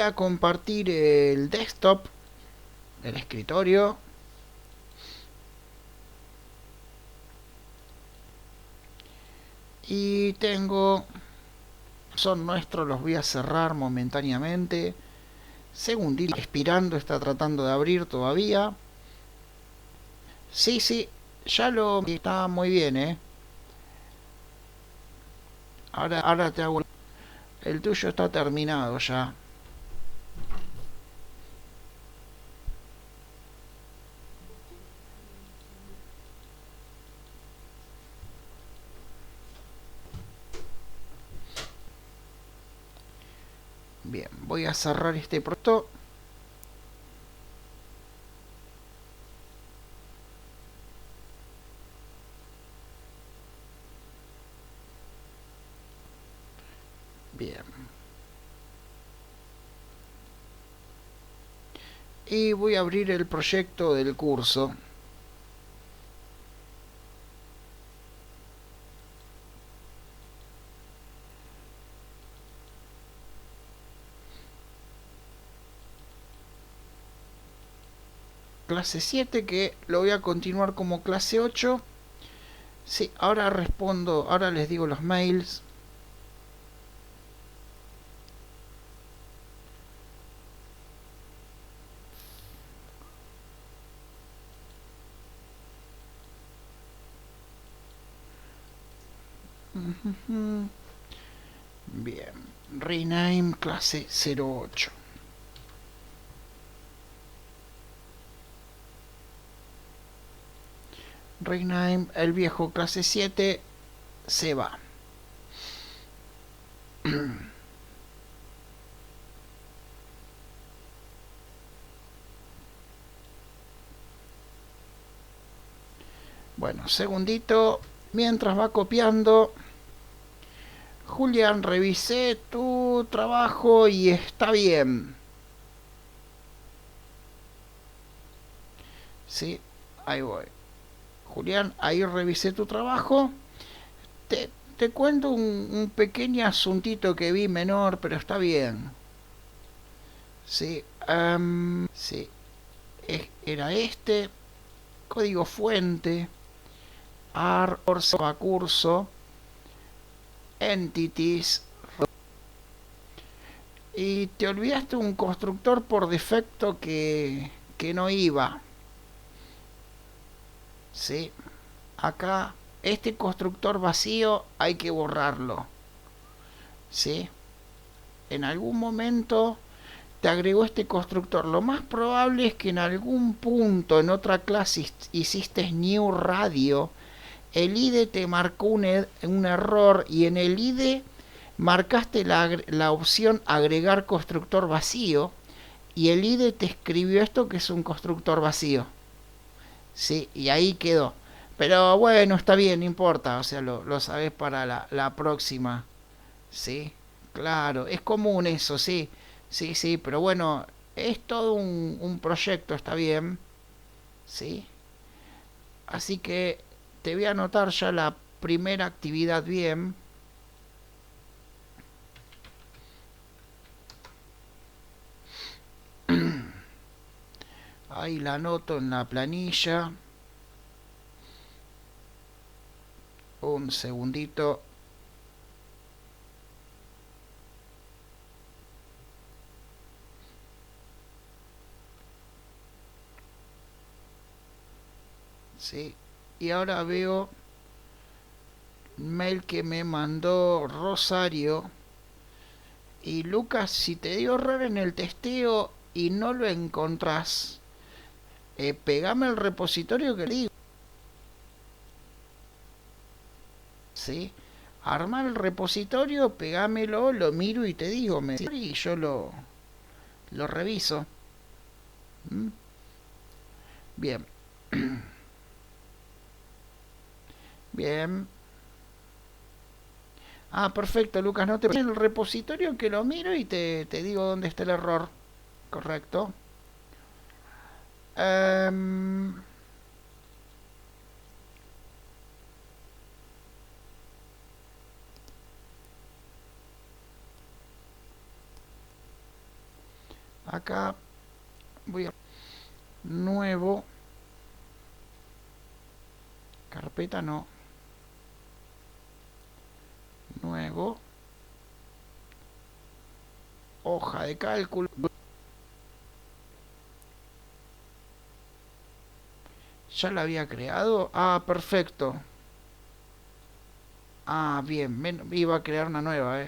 a compartir el desktop del escritorio y tengo, son nuestros, los voy a cerrar momentáneamente. Segundito, expirando, está tratando de abrir todavía. Sí, sí, ya lo está muy bien, Ahora te hago. El tuyo está terminado ya. Bien, voy a cerrar este proyecto. Bien. Y voy a abrir el proyecto del curso. Clase 7 que lo voy a continuar como clase 8. Sí, ahora respondo, ahora les digo los mails. Bien, rename clase 08. Rename el viejo clase 7 se va. Bueno, segundito, mientras va copiando. Julián, revisé tu trabajo y está bien. Sí, ahí voy. Julián, ahí revisé tu trabajo. Te cuento un pequeño asuntito que vi menor, pero está bien. Sí, sí, era este. Código fuente, AR, curso, entities. Y te olvidaste un constructor por defecto que no iba. Sí, acá este constructor vacío hay que borrarlo. Sí, en algún momento te agregó este constructor. Lo más probable es que en algún punto en otra clase hiciste new radio. El IDE te marcó un error y en el IDE marcaste la opción agregar constructor vacío y el IDE te escribió esto que es un constructor vacío. Sí, y ahí quedó. Pero bueno, está bien, no importa, o sea, lo sabes para la próxima. Sí, claro, es común eso, sí, sí, sí, pero bueno, es todo un proyecto, está bien, sí. Así que te voy a anotar ya la primera actividad bien. Ahí la anoto en la planilla. Un segundito. Sí. Y ahora veo el mail que me mandó Rosario. Y Lucas, si te dio error en el testeo y no lo encontrás, pegame el repositorio que le digo. ¿Sí? Armar el repositorio, pegámelo, lo miro y te digo, y yo lo reviso. ¿Mm? Bien, bien. Ah, perfecto, Lucas, no te en el repositorio que lo miro y te digo dónde está el error. Correcto. Um, Acá voy a nuevo, carpeta no, nuevo, hoja de cálculo. ¿Ya la había creado? Ah, perfecto. Ah, bien, iba a crear una nueva,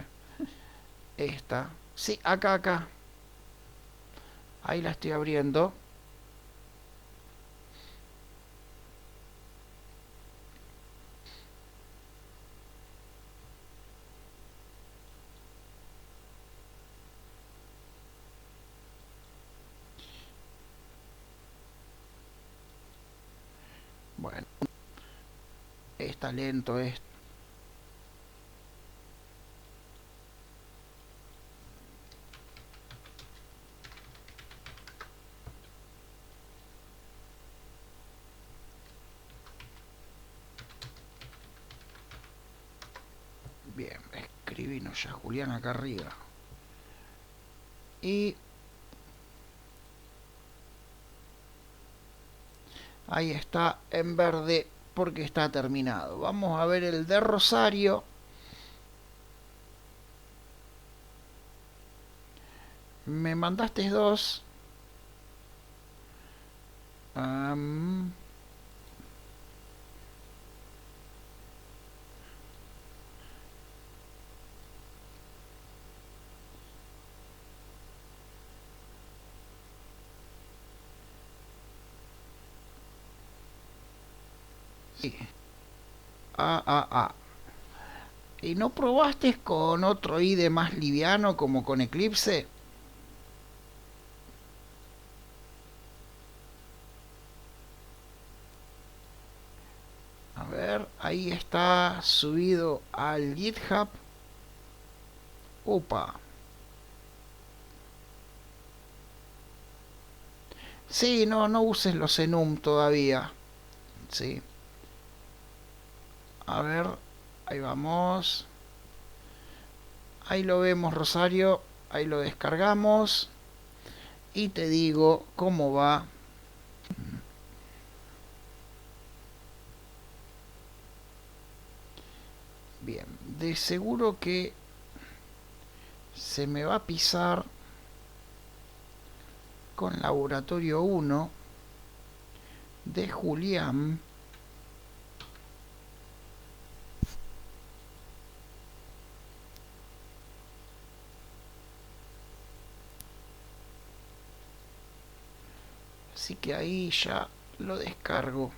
Esta. Sí, acá. Ahí la estoy abriendo. Bueno, está lento esto. Bien, escribinos ya, Julián, acá arriba. Y ahí está en verde porque está terminado. Vamos a ver el de Rosario. Me mandaste dos. Um, sí. Ah. ¿Y no probaste con otro IDE más liviano como con Eclipse? A ver, ahí está subido al GitHub. Opa. Sí, no uses los enum todavía. Sí. A ver, ahí vamos. Ahí lo vemos, Rosario. Ahí lo descargamos. Y te digo cómo va. Bien, de seguro que se me va a pisar con Laboratorio 1 de Julián. Así que ahí ya lo descargo.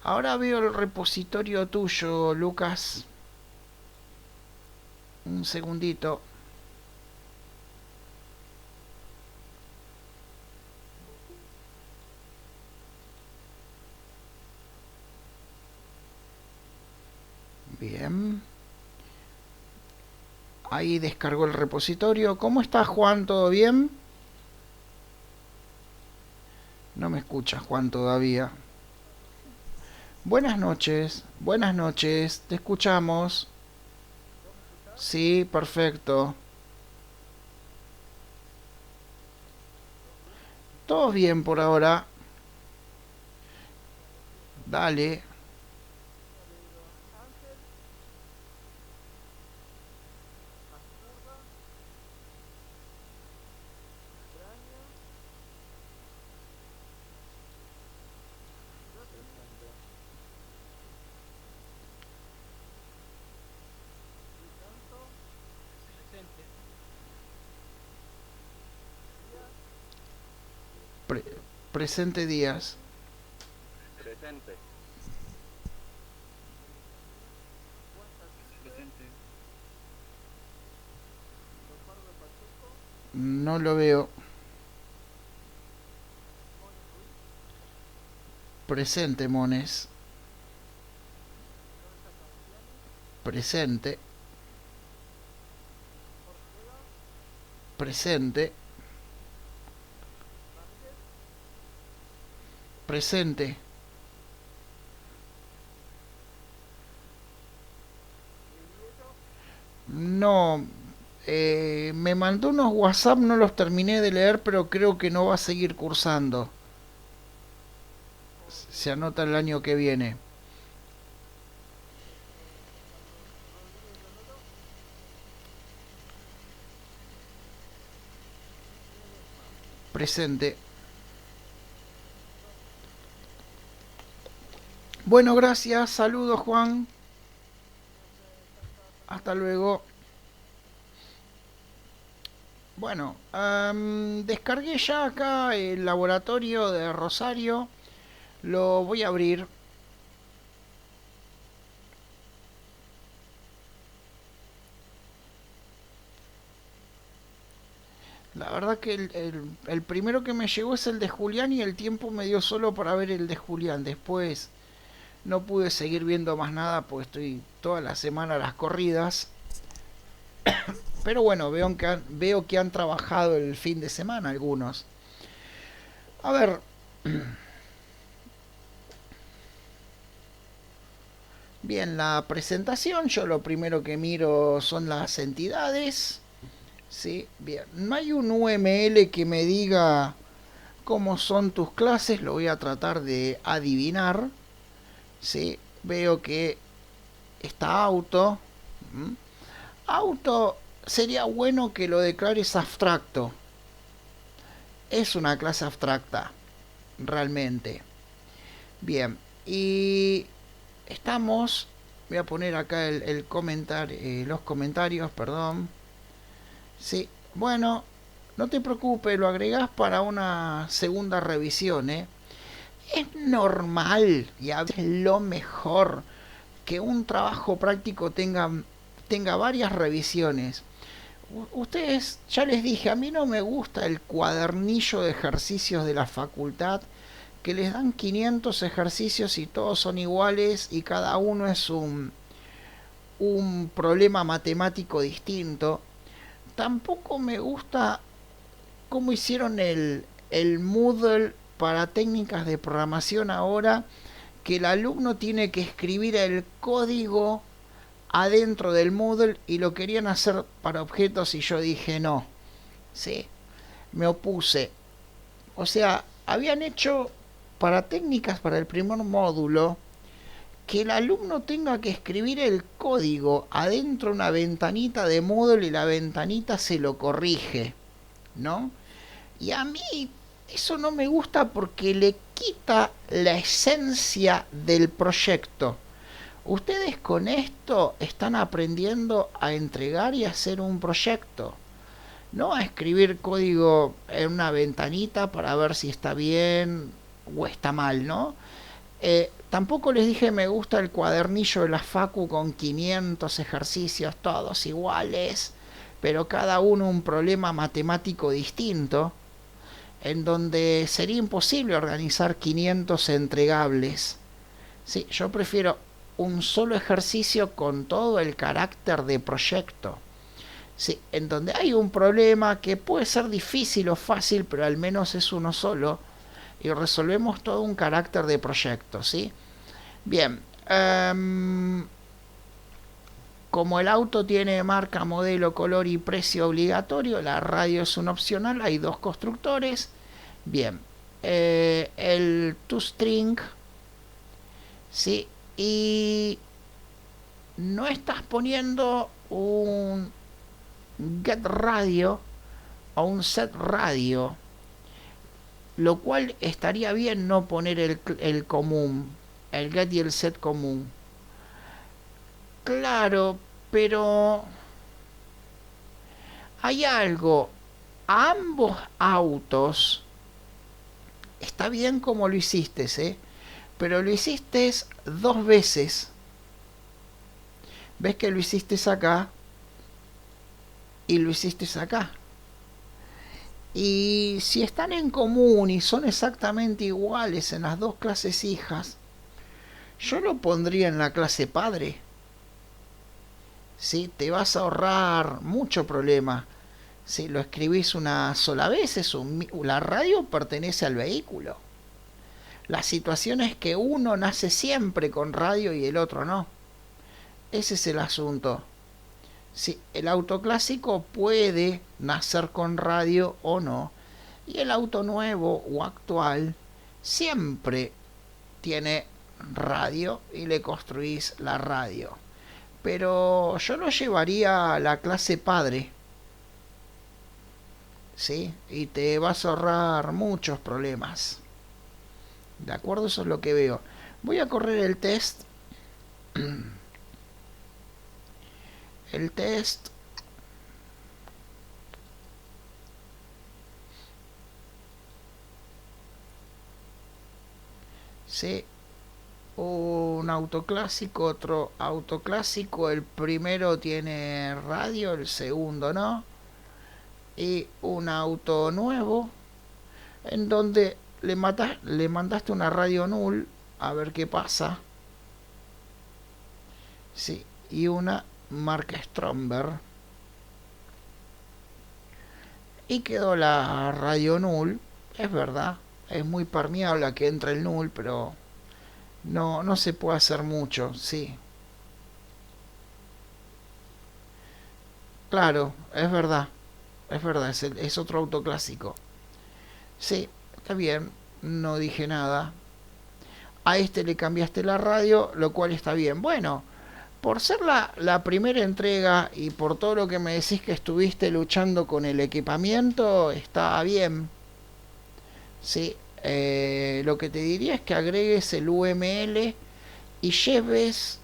Ahora veo el repositorio tuyo, Lucas. Un segundito. Bien. Ahí descargó el repositorio. ¿Cómo está, Juan? ¿Todo bien? No me escucha, Juan, todavía. Buenas noches, te escuchamos. Sí, perfecto. Todo bien por ahora. Dale. Pre- presente Díaz. Presente. No lo veo. Presente, Mones. Presente. Presente. Presente. No. Me mandó unos WhatsApp, no los terminé de leer, pero creo que no va a seguir cursando. Se anota el año que viene. Presente. Bueno, gracias. Saludos, Juan. Hasta luego. Bueno, descargué ya acá el laboratorio de Rosario. Lo voy a abrir. La verdad que el primero que me llegó es el de Julián y el tiempo me dio solo para ver el de Julián. Después no pude seguir viendo más nada porque estoy toda la semana a las corridas. Pero bueno, veo que han trabajado el fin de semana algunos. A ver. Bien, la presentación, yo lo primero que miro son las entidades. Sí, bien. No hay un UML que me diga cómo son tus clases, lo voy a tratar de adivinar. Sí, veo que está auto. ¿Mm? Auto sería bueno que lo declares abstracto. Es una clase abstracta, realmente. Bien, y estamos. Voy a poner acá el comentario, los comentarios, perdón. Sí, bueno, no te preocupes, lo agregás para una segunda revisión, ¿eh? Es normal y a veces lo mejor que un trabajo práctico tenga varias revisiones. Ustedes, ya les dije, a mí no me gusta el cuadernillo de ejercicios de la facultad que les dan 500 ejercicios y todos son iguales y cada uno es un problema matemático distinto. Tampoco me gusta cómo hicieron el Moodle para técnicas de programación ahora, que el alumno tiene que escribir el código adentro del Moodle y lo querían hacer para objetos y yo dije no. Sí, me opuse. O sea, habían hecho para técnicas para el primer módulo que el alumno tenga que escribir el código adentro de una ventanita de Moodle y la ventanita se lo corrige, ¿no? Y a mí eso no me gusta porque le quita la esencia del proyecto. Ustedes con esto están aprendiendo a entregar y a hacer un proyecto, no a escribir código en una ventanita para ver si está bien o está mal, ¿no? Tampoco les dije me gusta el cuadernillo de la Facu con 500 ejercicios todos iguales, pero cada uno un problema matemático distinto, en donde sería imposible organizar 500 entregables. Sí, yo prefiero un solo ejercicio con todo el carácter de proyecto. Sí, en donde hay un problema que puede ser difícil o fácil, pero al menos es uno solo y resolvemos todo un carácter de proyecto, ¿sí? Bien, como el auto tiene marca, modelo, color y precio obligatorio, la radio es un opcional, hay dos constructores. Bien, el toString, ¿sí? Y no estás poniendo un get radio o un set radio, lo cual estaría bien no poner el común, el get y el set común. Claro, pero hay algo. A ambos autos está bien como lo hiciste, ¿eh? Pero lo hiciste dos veces. ¿Ves que lo hiciste acá? Y lo hiciste acá. Y si están en común y son exactamente iguales en las dos clases hijas, yo lo pondría en la clase padre. ¿Sí? Te vas a ahorrar mucho problema. Si lo escribís una sola vez, la radio pertenece al vehículo. La situación es que uno nace siempre con radio y el otro no. Ese es el asunto. Sí, el auto clásico puede nacer con radio o no, y el auto nuevo o actual siempre tiene radio y le construís la radio. Pero yo lo llevaría a la clase padre, ¿sí? Y te vas a ahorrar muchos problemas. ¿De acuerdo? Eso es lo que veo. Voy a correr el test. El test. Sí. Un autoclásico, otro autoclásico. El primero tiene radio, el segundo no. Y un auto nuevo en donde le mandaste una radio null a ver qué pasa. Sí, y una marca Stromberg. Y quedó la radio null. Es verdad, es muy permeable a que entre el null, pero no se puede hacer mucho, sí. Claro, es verdad, es otro autoclásico. Sí, está bien, no dije nada. A este le cambiaste la radio, lo cual está bien. Bueno, por ser la primera entrega y por todo lo que me decís que estuviste luchando con el equipamiento, está bien. Sí, lo que te diría es que agregues el UML y lleves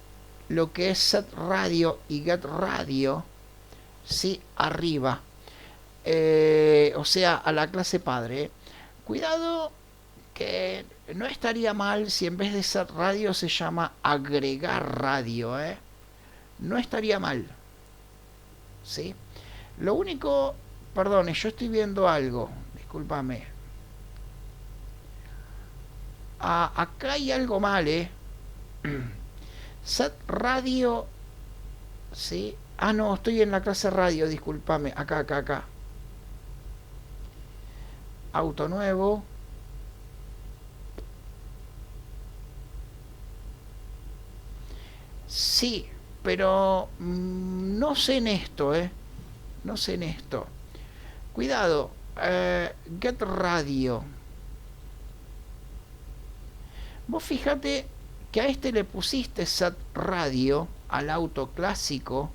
lo que es set radio y get radio, sí, arriba. O sea, a la clase padre. Cuidado que no estaría mal si en vez de set radio se llama agregar radio, ¿eh? No estaría mal, ¿sí? Lo único, perdone, yo estoy viendo algo, discúlpame. Acá hay algo mal, ¿eh? Set radio, ¿sí? Ah, no, estoy en la clase radio, discúlpame. Acá. Auto nuevo. Sí, pero no sé en esto, ¿eh? No sé en esto. Cuidado, get radio. Vos fíjate que a este le pusiste set radio, al auto clásico,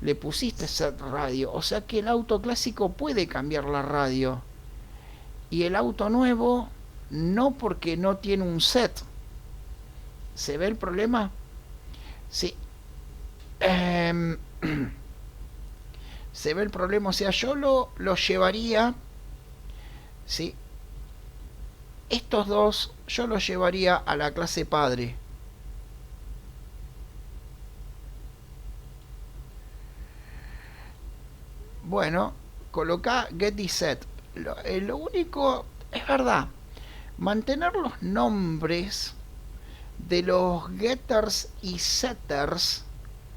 le pusiste set radio, o sea que el auto clásico puede cambiar la radio. Y el auto nuevo no, porque no tiene un set. ¿Se ve el problema? Sí. Se ve el problema, o sea, yo lo llevaría, ¿sí? Estos dos yo los llevaría a la clase padre. Bueno, coloca get y set. Lo único, es verdad, mantener los nombres de los getters y setters,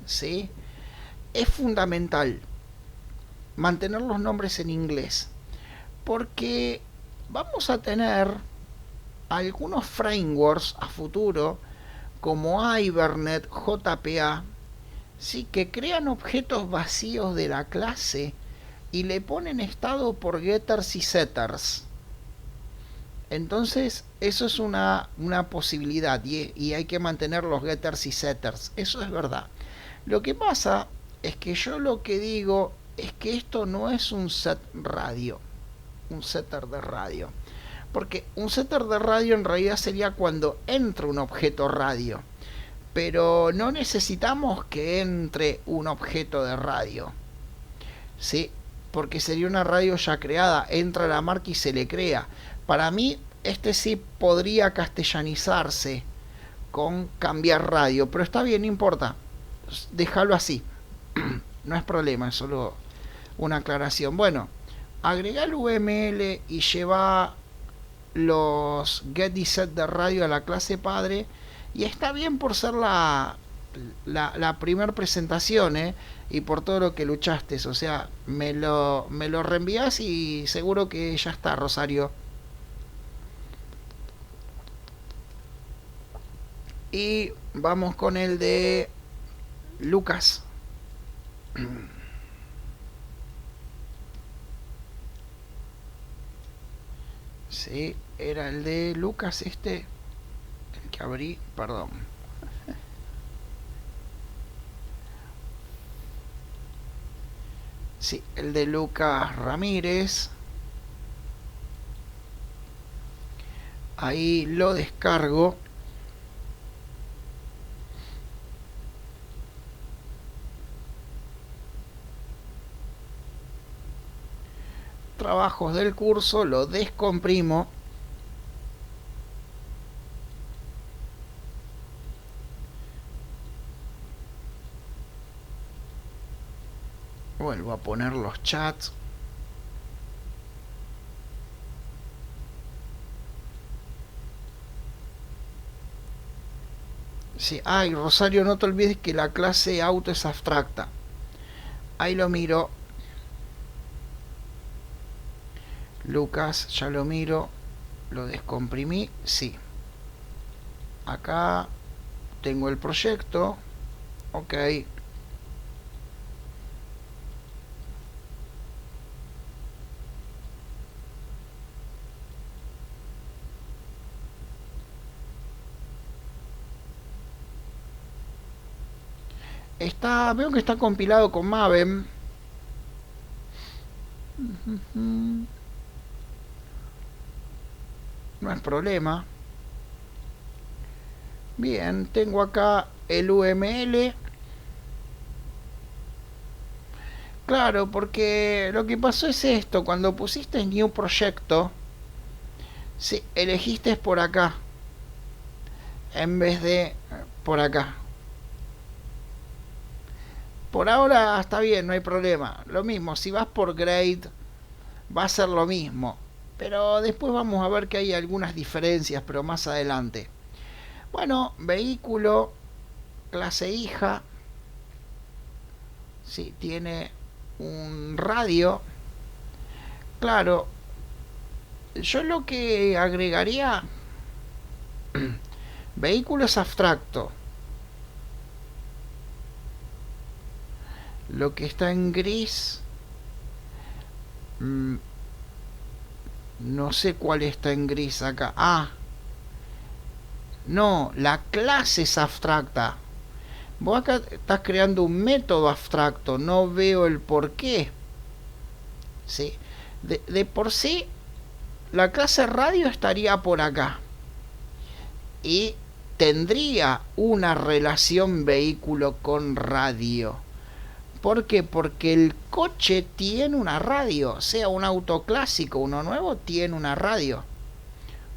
¿sí? Es fundamental mantener los nombres en inglés, porque vamos a tener algunos frameworks a futuro como Hibernate, JPA, ¿sí? Que crean objetos vacíos de la clase y le ponen estado por getters y setters. Entonces, eso es una posibilidad y hay que mantener los getters y setters. Eso es verdad. Lo que pasa es que yo lo que digo es que esto no es un set radio, un setter de radio. Porque un setter de radio en realidad sería cuando entra un objeto radio. Pero no necesitamos que entre un objeto de radio, ¿sí? Porque sería una radio ya creada. Entra la marca y se le crea. Para mí, este sí podría castellanizarse con cambiar radio. Pero está bien, no importa. Déjalo así. No es problema, es solo una aclaración. Bueno, agrega el UML y lleva los get y set de radio a la clase padre. Y está bien por ser la primera presentación, y por todo lo que luchaste. O sea, me lo reenvías y seguro que ya está, Rosario. Y vamos con el de Lucas. Sí, era el de Lucas el que abrí, perdón. Sí, el de Lucas Ramírez. Ahí lo descargo. Trabajos del curso, lo descomprimo. Vuelvo a poner los chats. Sí, ay, Rosario, no te olvides que la clase auto es abstracta. Ahí lo miro. Lucas, ya lo miro. Lo descomprimí, sí. Acá tengo el proyecto. Ok. Veo que está compilado con Maven. No es problema. Bien, tengo acá el UML. Claro, porque lo que pasó es esto. Cuando pusiste New Proyecto, sí, elegiste por acá en vez de por acá. Por ahora está bien, no hay problema. Lo mismo, si vas por grade, va a ser lo mismo. Pero después vamos a ver que hay algunas diferencias, pero más adelante. Bueno, vehículo, clase hija. Sí, tiene un radio. Claro, yo lo que agregaría... Vehículo es abstracto. Lo que está en gris... no sé cuál está en gris acá. Ah, no, la clase es abstracta. Vos acá estás creando un método abstracto. No veo el por qué. ¿Sí? De por sí, la clase radio estaría por acá. Y tendría una relación vehículo con radio. ¿Por qué? Porque el coche tiene una radio. Sea un auto clásico, uno nuevo, tiene una radio.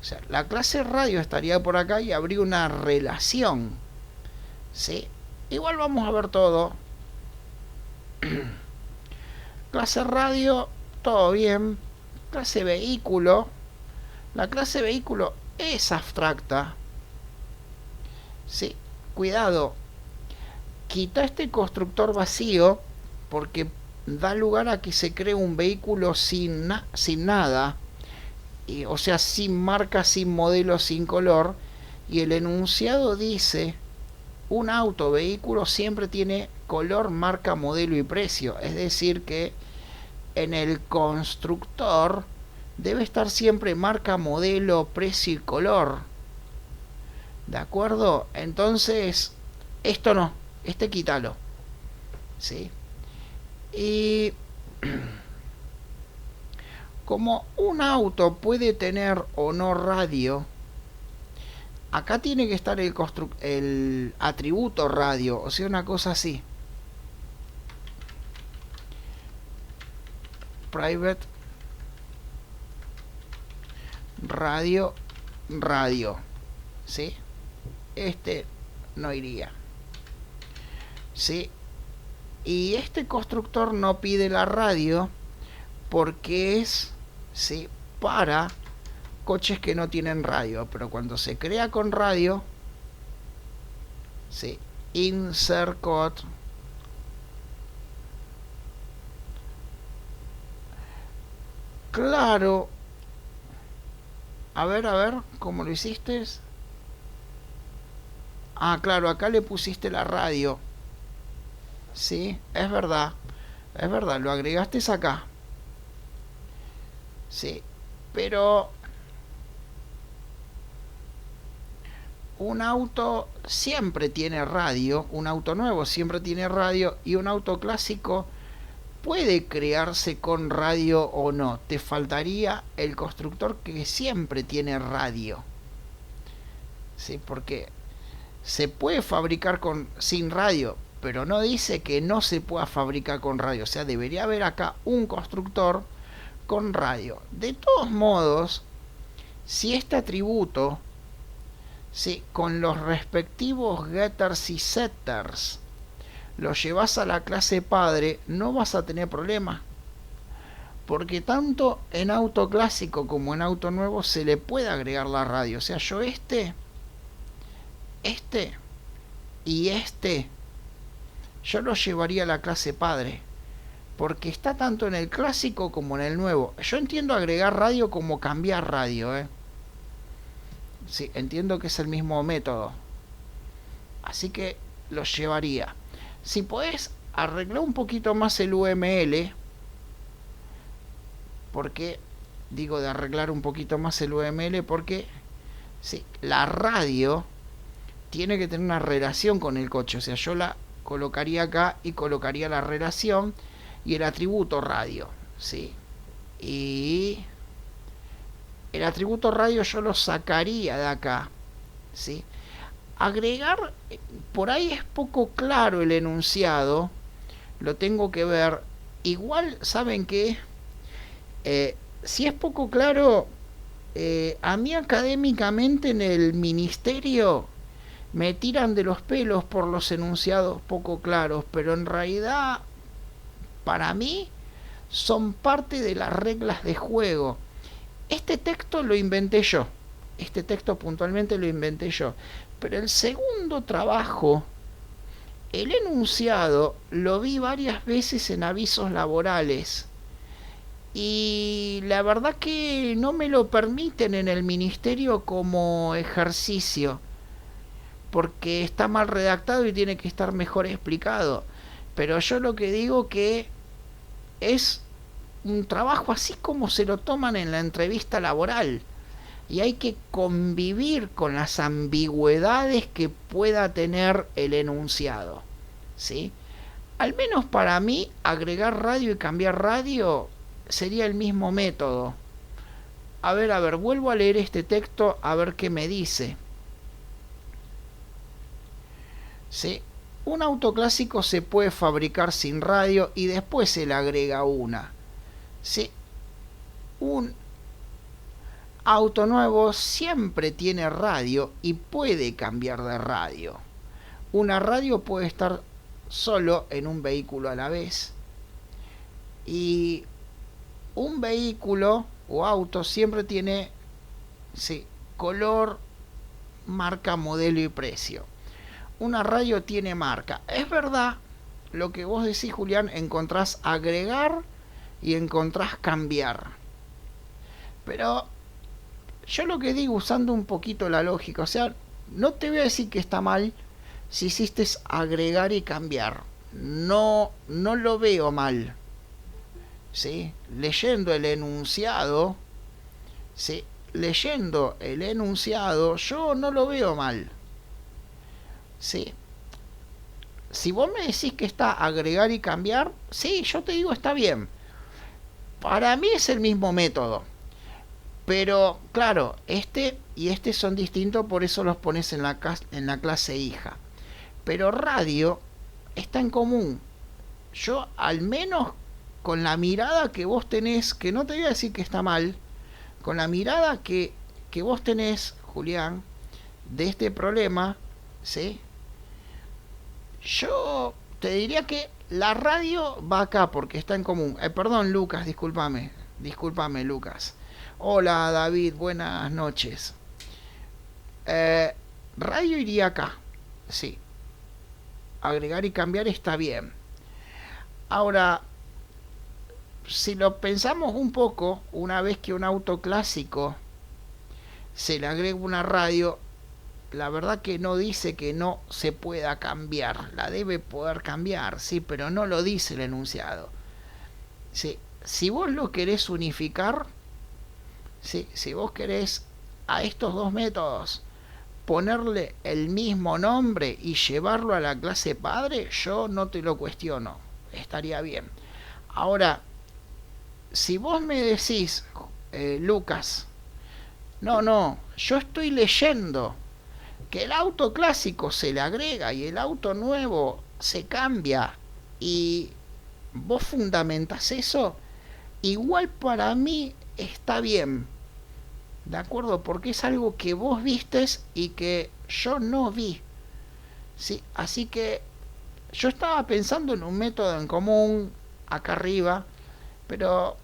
O sea, la clase radio estaría por acá y habría una relación. ¿Sí? Igual vamos a ver todo. Clase radio, todo bien. Clase vehículo. La clase vehículo es abstracta. Sí, cuidado. Quita este constructor vacío porque da lugar a que se cree un vehículo sin nada. O sea, sin marca, sin modelo, sin color. Y el enunciado dice: un auto vehículo siempre tiene color, marca, modelo y precio. Es decir que en el constructor debe estar siempre marca, modelo, precio y color. ¿De acuerdo? Entonces, esto no, quítalo. ¿Sí? Y como un auto puede tener o no radio, acá tiene que estar el atributo radio, o sea, una cosa así. Private radio, ¿sí? Este no iría, ¿sí? Y este constructor no pide la radio porque es, ¿sí?, para coches que no tienen radio. Pero cuando se crea con radio, ¿sí?, insert code, claro. A ver, ¿cómo lo hiciste? Ah, claro, acá le pusiste la radio. Sí, es verdad, lo agregaste acá. Sí, pero un auto siempre tiene radio, un auto nuevo siempre tiene radio y un auto clásico puede crearse con radio o no. Te faltaría el constructor que siempre tiene radio. Sí, porque se puede fabricar sin radio, pero no dice que no se pueda fabricar con radio. O sea, debería haber acá un constructor con radio. De todos modos, si este atributo, sí, con los respectivos getters y setters, lo llevas a la clase padre, no vas a tener problema. Porque tanto en auto clásico como en auto nuevo se le puede agregar la radio. O sea, yo este y yo lo llevaría a la clase padre. Porque está tanto en el clásico como en el nuevo. Yo entiendo agregar radio como cambiar radio, Sí, entiendo que es el mismo método. Así que lo llevaría. Si podés arreglar un poquito más el UML, porque digo de arreglar un poquito más el UML, porque sí, la radio tiene que tener una relación con el coche. O sea, yo la colocaría acá y colocaría la relación y el atributo radio, ¿sí? Y el atributo radio yo lo sacaría de acá, ¿sí? Agregar, por ahí es poco claro el enunciado, lo tengo que ver. Igual, ¿saben qué? Si es poco claro, a mí académicamente en el ministerio me tiran de los pelos por los enunciados poco claros, pero en realidad para mí son parte de las reglas de juego. Este texto lo inventé yo, este texto puntualmente lo inventé yo, pero el segundo trabajo, el enunciado, lo vi varias veces en avisos laborales y la verdad que no me lo permiten en el ministerio como ejercicio, porque está mal redactado y tiene que estar mejor explicado. Pero yo lo que digo que es un trabajo así como se lo toman en la entrevista laboral. Y hay que convivir con las ambigüedades que pueda tener el enunciado. ¿Sí? Al menos para mí, agregar radio y cambiar radio sería el mismo método. A ver, vuelvo a leer este texto a ver qué me dice. ¿Sí? Un auto clásico se puede fabricar sin radio y después se le agrega una. ¿Sí? Un auto nuevo siempre tiene radio y puede cambiar de radio. Una radio puede estar solo en un vehículo a la vez. Y un vehículo o auto siempre tiene, sí, color, marca, modelo y precio. Una radio tiene marca. Es verdad lo que vos decís, Julián, encontrás agregar y encontrás cambiar. Pero yo lo que digo, usando un poquito la lógica, o sea, no te voy a decir que está mal si hiciste agregar y cambiar. No lo veo mal. ¿Sí? Leyendo el enunciado, ¿sí? Leyendo el enunciado, yo no lo veo mal. ¿Sí? Si vos me decís que está agregar y cambiar, sí, yo te digo está bien. Para mí es el mismo método. Pero, claro, este y este son distintos, por eso los pones en la clase hija. Pero radio está en común. Yo, al menos con la mirada que vos tenés, que no te voy a decir que está mal, con la mirada que vos tenés, Julián, de este problema, ¿sí? Yo te diría que la radio va acá porque está en común. Perdón, Lucas, discúlpame, Lucas. Hola, David, buenas noches. Radio iría acá, sí. Agregar y cambiar está bien. Ahora, si lo pensamos un poco, una vez que un auto clásico se le agrega una radio, la verdad que no dice que no se pueda cambiar, la debe poder cambiar, sí, pero no lo dice el enunciado. Sí, si vos lo querés unificar, sí, si vos querés a estos dos métodos ponerle el mismo nombre y llevarlo a la clase padre, yo no te lo cuestiono, estaría bien. Ahora, si vos me decís, Lucas, no, yo estoy leyendo que el auto clásico se le agrega y el auto nuevo se cambia y vos fundamentas eso, igual para mí está bien, ¿de acuerdo? Porque es algo que vos vistes y que yo no vi, ¿sí? Así que yo estaba pensando en un método en común acá arriba, pero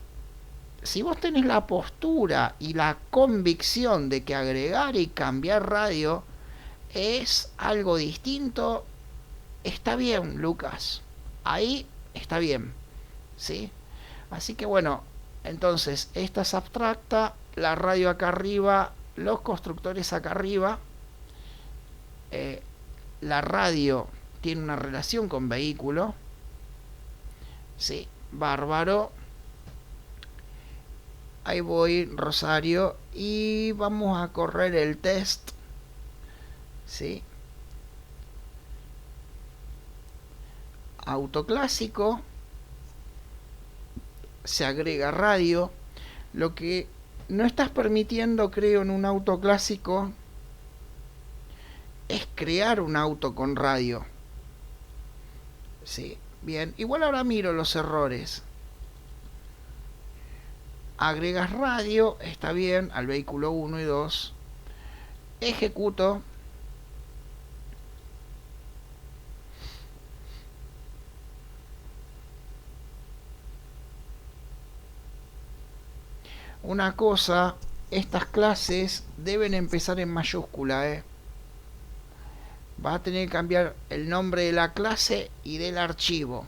si vos tenés la postura y la convicción de que agregar y cambiar radio es algo distinto, está bien, Lucas. Ahí está bien, ¿sí? Así que bueno, entonces esta es abstracta, la radio acá arriba, los constructores acá arriba. La radio tiene una relación con vehículo, ¿sí? Bárbaro. Ahí voy, Rosario, y vamos a correr el test, ¿sí? Auto clásico, se agrega radio. Lo que no estás permitiendo, creo, en un auto clásico es crear un auto con radio. Sí, bien. Igual ahora miro los errores. Agregas radio, está bien, al vehículo 1 y 2. Ejecuto. Una cosa, estas clases deben empezar en mayúscula, vas a tener que cambiar el nombre de la clase y del archivo.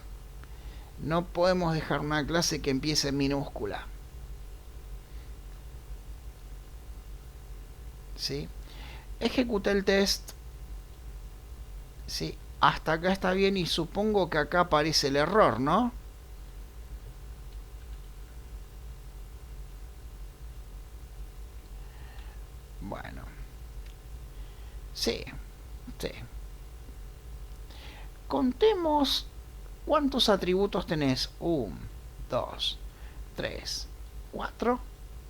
No podemos dejar una clase que empiece en minúscula. ¿Sí? Ejecuté el test. ¿Sí? Hasta acá está bien y supongo que acá aparece el error, ¿no? Bueno. Sí. Sí. Contemos cuántos atributos tenés. 1, 2, 3, 4,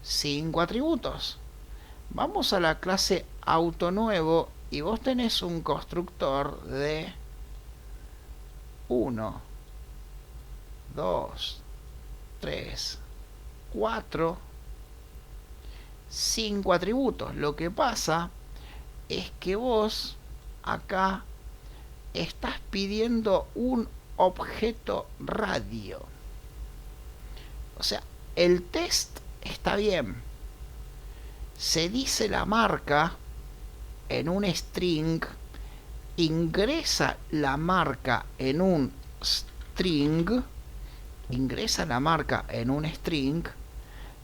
5 atributos. Vamos a la clase auto nuevo y vos tenés un constructor de 1, 2, 3, 4, 5 atributos. Lo que pasa es que vos acá estás pidiendo un objeto radio. O sea, el test está bien. Se dice la marca en un string, ingresa la marca en un string,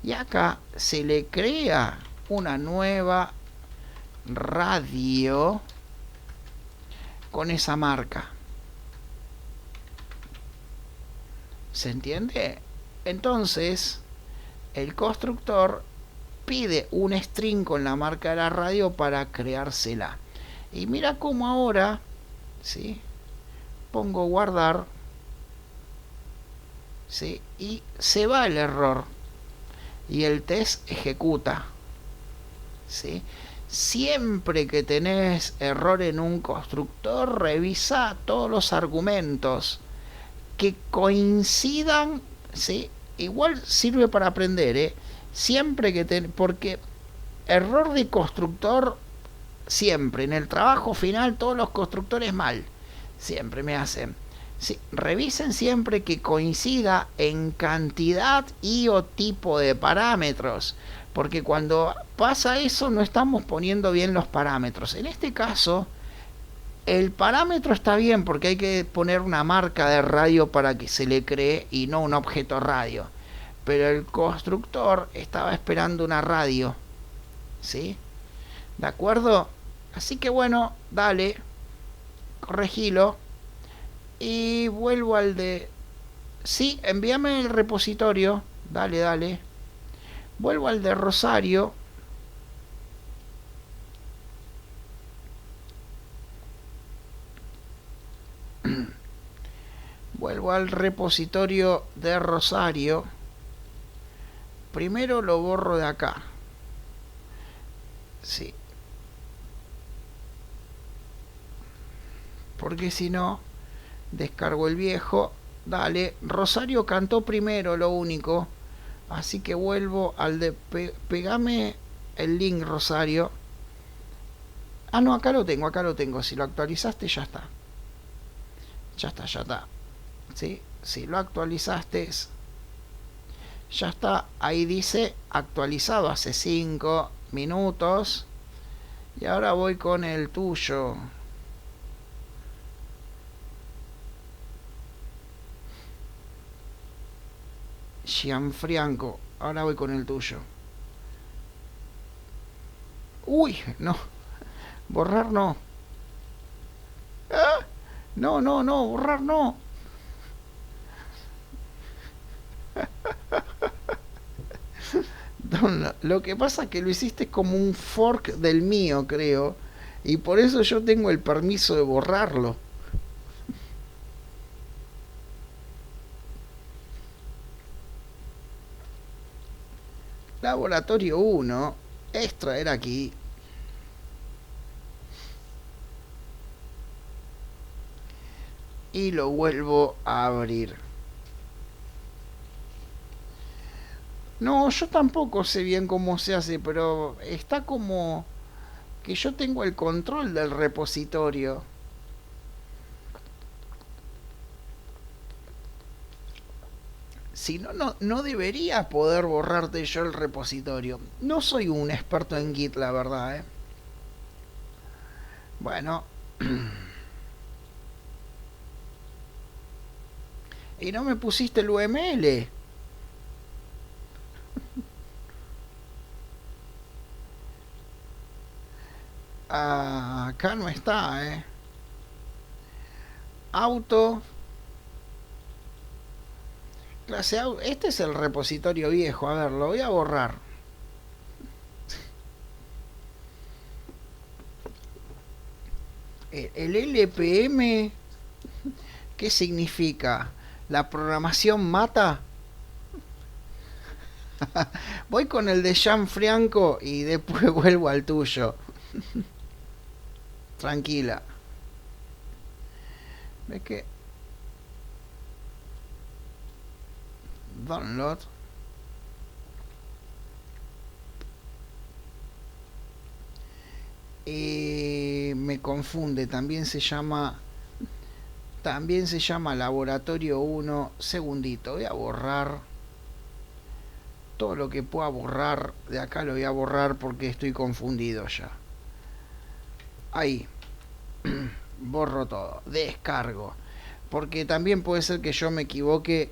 y acá se le crea una nueva radio con esa marca. ¿Se entiende? Entonces, el constructor pide un string con la marca de la radio para creársela. Y mira cómo ahora, ¿sí? Pongo guardar, ¿sí? Y se va el error. Y el test ejecuta, ¿sí? Siempre que tenés error en un constructor, revisa todos los argumentos que coincidan, ¿sí? Igual sirve para aprender, siempre que porque error de constructor siempre en el trabajo final todos los constructores mal, siempre me hacen. Sí, revisen siempre que coincida en cantidad y o tipo de parámetros, porque cuando pasa eso no estamos poniendo bien los parámetros. En este caso el parámetro está bien porque hay que poner una marca de radio para que se le cree y no un objeto radio, pero el constructor estaba esperando una radio, ¿sí? ¿De acuerdo? Así que bueno, dale, corregilo. Y vuelvo al de... Sí, envíame el repositorio. Dale, dale. Vuelvo al de Rosario. Vuelvo al repositorio de Rosario. Primero lo borro de acá. Sí. Porque si no, descargo el viejo. Dale. Rosario cantó primero, lo único. Así que vuelvo al de... Pegame el link, Rosario. Ah, no, acá lo tengo, acá lo tengo. Si lo actualizaste, ya está. Ya está, ya está. ¿Sí? Si lo actualizaste, ya está. Ahí dice actualizado hace 5 minutos. Y ahora voy con el tuyo. Gianfranco. Ahora voy con el tuyo. Uy, no. Borrar no. ¡Ah! No, no, no, borrar no. No, lo que pasa es que lo hiciste como un fork del mío, creo. Y por eso yo tengo el permiso de borrarlo. Laboratorio 1. Extraer aquí. Y lo vuelvo a abrir. No, yo tampoco sé bien cómo se hace, pero está como que yo tengo el control del repositorio. Si no, no debería poder borrarte yo el repositorio. No soy un experto en Git, la verdad, ¿eh? Bueno. Y no me pusiste el UML. Ah, acá no está, ¿eh? Auto. Clase auto. Este es el repositorio viejo. A ver, lo voy a borrar. El LPM. ¿Qué significa? ¿La programación mata? Voy con el de Gianfranco y después vuelvo al tuyo. Tranquila. ¿Ves que? Download. Me confunde. También se llama Laboratorio 1. Segundito. Voy a borrar. Todo lo que pueda borrar de acá lo voy a borrar porque estoy confundido ya. Ahí. Borro todo. Descargo. Porque también puede ser que yo me equivoque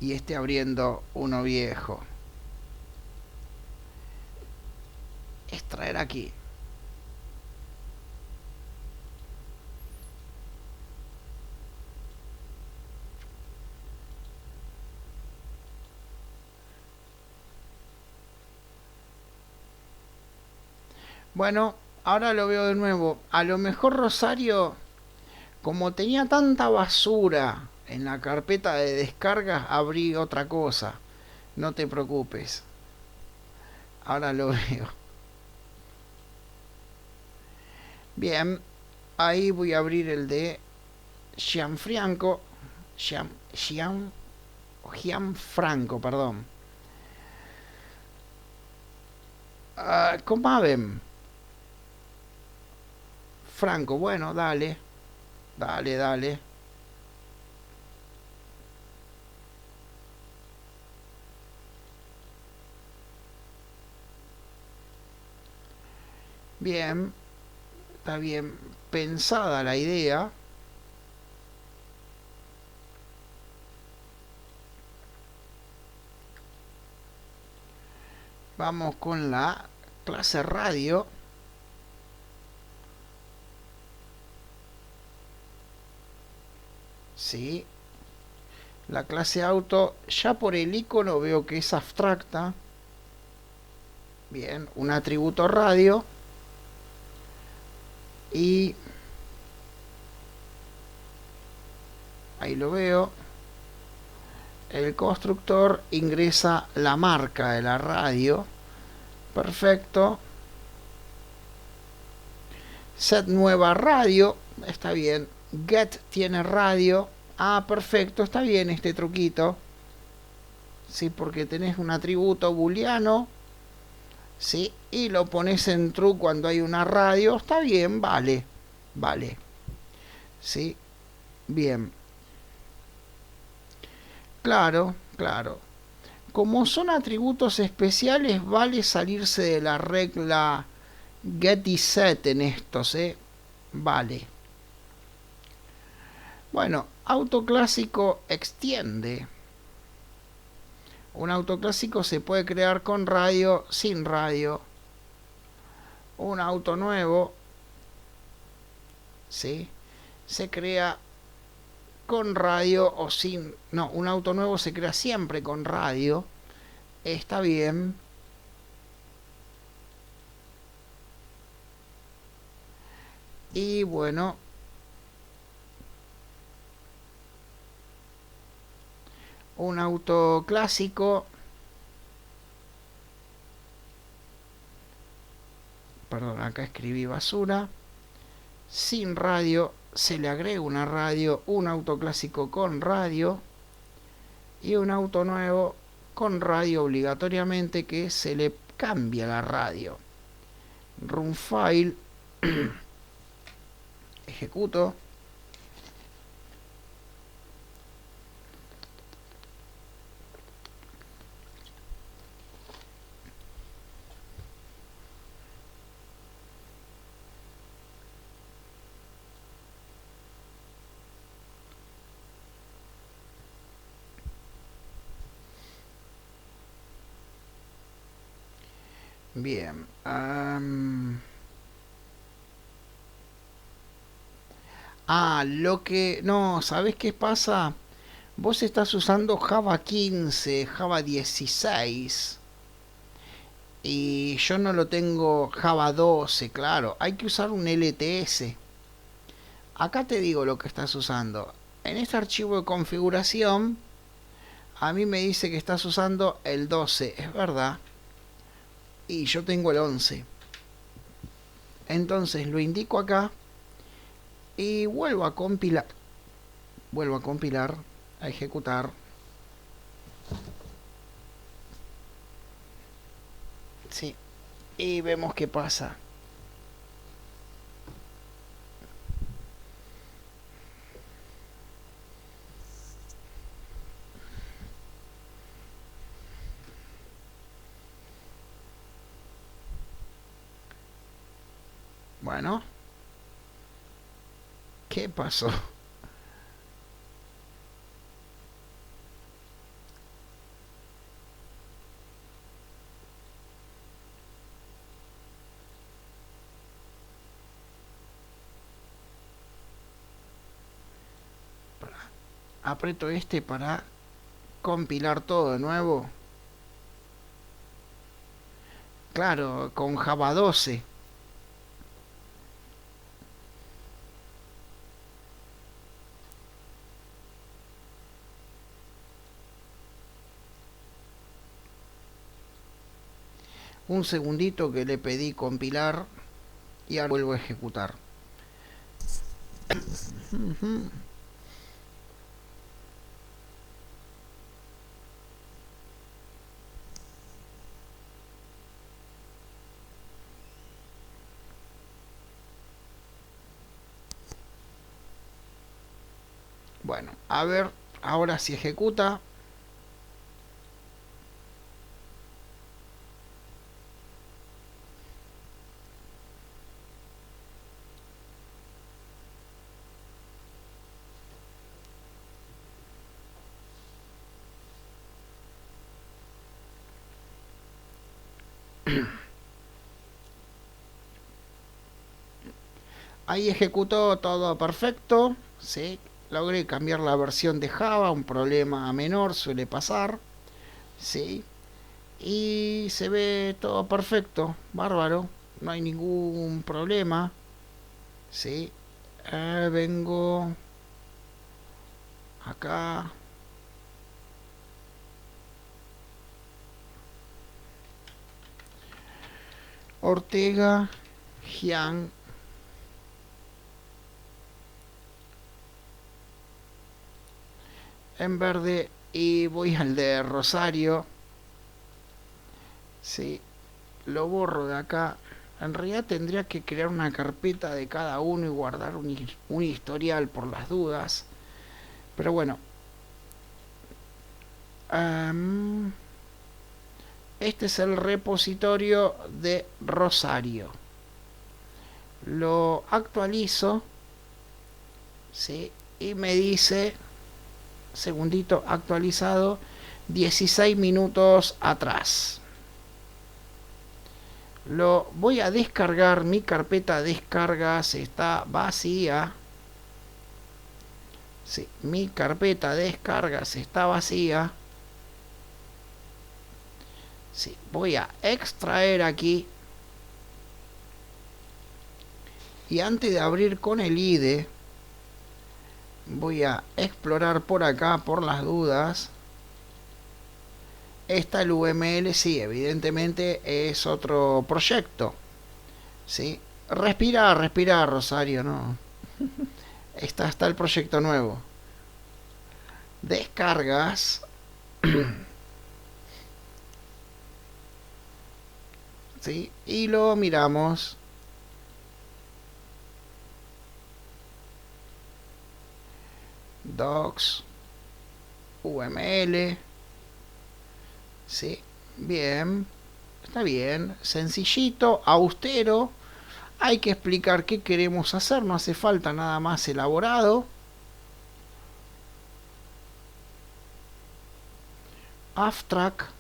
y esté abriendo uno viejo. Extraer aquí. Bueno, ahora lo veo de nuevo. A lo mejor Rosario, como tenía tanta basura en la carpeta de descargas, abrí otra cosa. No te preocupes. Ahora lo veo. Bien, ahí voy a abrir el de Gianfranco. Gianfranco, perdón. Comavem. Franco, bueno, dale. Dale, dale. Bien. Está bien pensada la idea. Vamos con la clase radio. ¿sí? La clase auto, ya por el icono veo que es abstracta. Bien, un atributo radio. Y ahí lo veo. El constructor ingresa la marca de la radio. Perfecto. Set nueva radio. Está bien. Get tiene radio. Ah, perfecto. Está bien este truquito. Sí, porque tenés un atributo booleano. Sí, y lo pones en true cuando hay una radio. Está bien, vale. Vale. Sí, bien. Claro, claro. Como son atributos especiales, vale salirse de la regla get y set en estos, ¿eh? Vale. Bueno, autoclásico extiende. Un autoclásico se puede crear con radio, sin radio. Un auto nuevo, ¿sí? Se crea con radio o sin... No, un auto nuevo se crea siempre con radio. Está bien. Y bueno, un auto clásico, perdón, acá escribí basura, sin radio, se le agrega una radio, un auto clásico con radio y un auto nuevo con radio obligatoriamente, que se le cambia la radio. Run file, ejecuto. Bien. Lo que... No, ¿sabés qué pasa? Vos estás usando Java 15, Java 16. Y yo no lo tengo Java 12, claro. Hay que usar un LTS. Acá te digo lo que estás usando. En este archivo de configuración, a mí me dice que estás usando el 12. Es verdad. Y yo tengo el 11. Entonces lo indico acá. Y vuelvo a compilar. Vuelvo a compilar. A ejecutar. Sí. Y vemos qué pasa. Bueno. ¿Qué pasó? Aprieto este para compilar todo de nuevo. Claro, con Java 12. Un segundito que le pedí compilar y ahora vuelvo a ejecutar. Bueno, a ver, ahora si ejecuta. Ahí ejecutó todo perfecto, ¿sí? logré cambiar la versión de Java, un problema menor, suele pasar, ¿sí? Y se ve todo perfecto, bárbaro, no hay ningún problema, ¿sí? Vengo acá. Ortega, Gian, en verde, y voy al de Rosario. Sí, lo borro de acá. En realidad tendría que crear una carpeta de cada uno y guardar un historial por las dudas. Pero bueno. Este es el repositorio de Rosario. Lo actualizo. ¿Sí? Y me dice, segundito, actualizado 16 minutos atrás. Lo voy a descargar. Mi carpeta de descargas está vacía. Sí, mi carpeta de descargas está vacía. Sí, voy a extraer aquí. Y antes de abrir con el IDE, voy a explorar por acá por las dudas. Está el VML, sí, evidentemente es otro proyecto. ¿Sí? Respira, respira, Rosario, no. Está el proyecto nuevo. Descargas. ¿Sí? Y lo miramos. Docs. VML. Sí, bien. Está bien. Sencillito, austero. Hay que explicar qué queremos hacer. No hace falta nada más elaborado. Aftrack.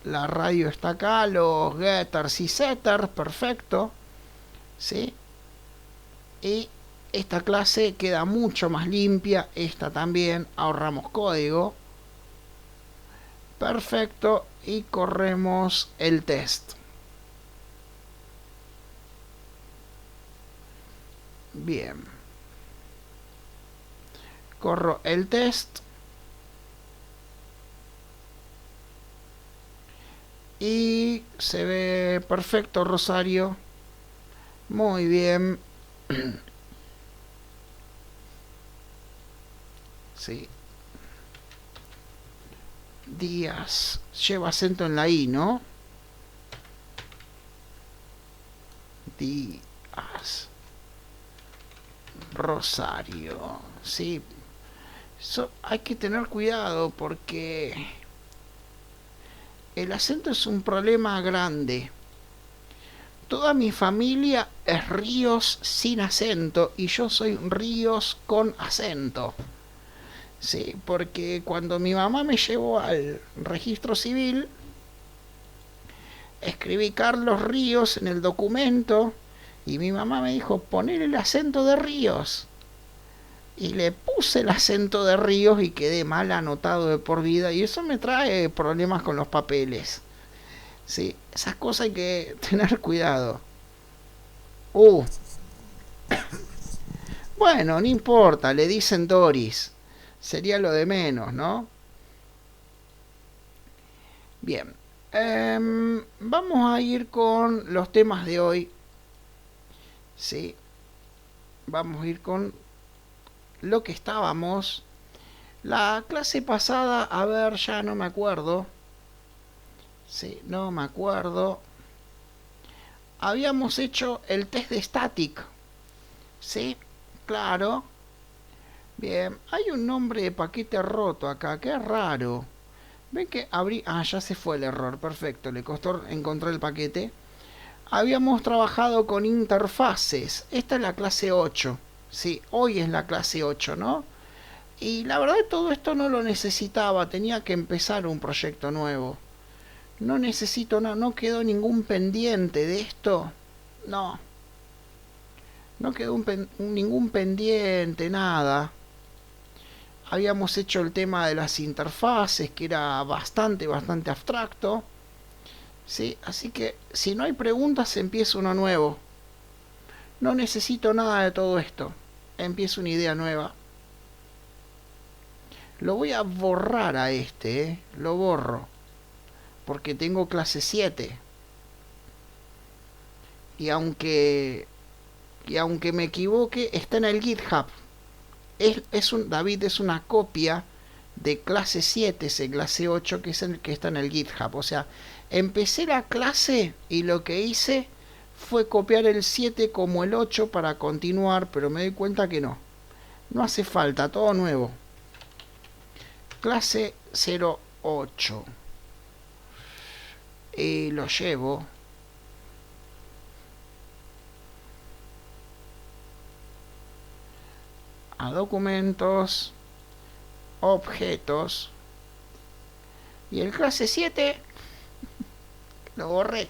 La radio está acá. Los getters y setters. Perfecto. ¿Sí? Y esta clase queda mucho más limpia. Esta también. Ahorramos código. Perfecto. Y corremos el test. Bien. Corro el test. Y se ve perfecto, Rosario. Muy bien. Sí. Díaz. Lleva acento en la I, ¿no? Díaz. Rosario. Sí. Hay que tener cuidado porque el acento es un problema grande. Toda mi familia es Ríos sin acento y yo soy Ríos con acento. Sí, porque cuando mi mamá me llevó al registro civil, escribí Carlos Ríos en el documento y mi mamá me dijo, poner el acento de Ríos. Y le puse el acento de Ríos y quedé mal anotado de por vida y eso me trae problemas con los papeles. Sí, esas cosas hay que tener cuidado. Bueno, no importa, le dicen Doris. Sería lo de menos, ¿no? Bien. Vamos a ir con los temas de hoy. Sí. Vamos a ir con lo que estábamos. La clase pasada, a ver, ya no me acuerdo. Sí, no me acuerdo. Habíamos hecho el test de static. Sí, claro. Bien, hay un nombre de paquete roto acá, qué raro. Ven que abrí... Ah, ya se fue el error, perfecto, le costó encontrar el paquete. Habíamos trabajado con interfaces. Esta es la clase 8. Sí, hoy es la clase 8, ¿no? Y la verdad todo esto no lo necesitaba, tenía que empezar un proyecto nuevo. No necesito nada, no quedó ningún pendiente de esto. No. No quedó ningún pendiente, nada. habíamos hecho el tema de las interfaces, que era bastante abstracto. ¿Sí? Así que si no hay preguntas, empiezo uno nuevo. No necesito nada de todo esto. Empiezo una idea nueva. Lo voy a borrar a este, ¿eh? Lo borro. Porque tengo clase 7. Y aunque me equivoque, está en el GitHub. David es una copia de clase 7, ese clase 8 que es el que está en el GitHub. O sea, empecé la clase y lo que hice fue copiar el 7 como el 8 para continuar, pero me doy cuenta que no. No hace falta, todo nuevo. Clase 08. Y lo llevo. A documentos, objetos, y el clase 7 lo borré.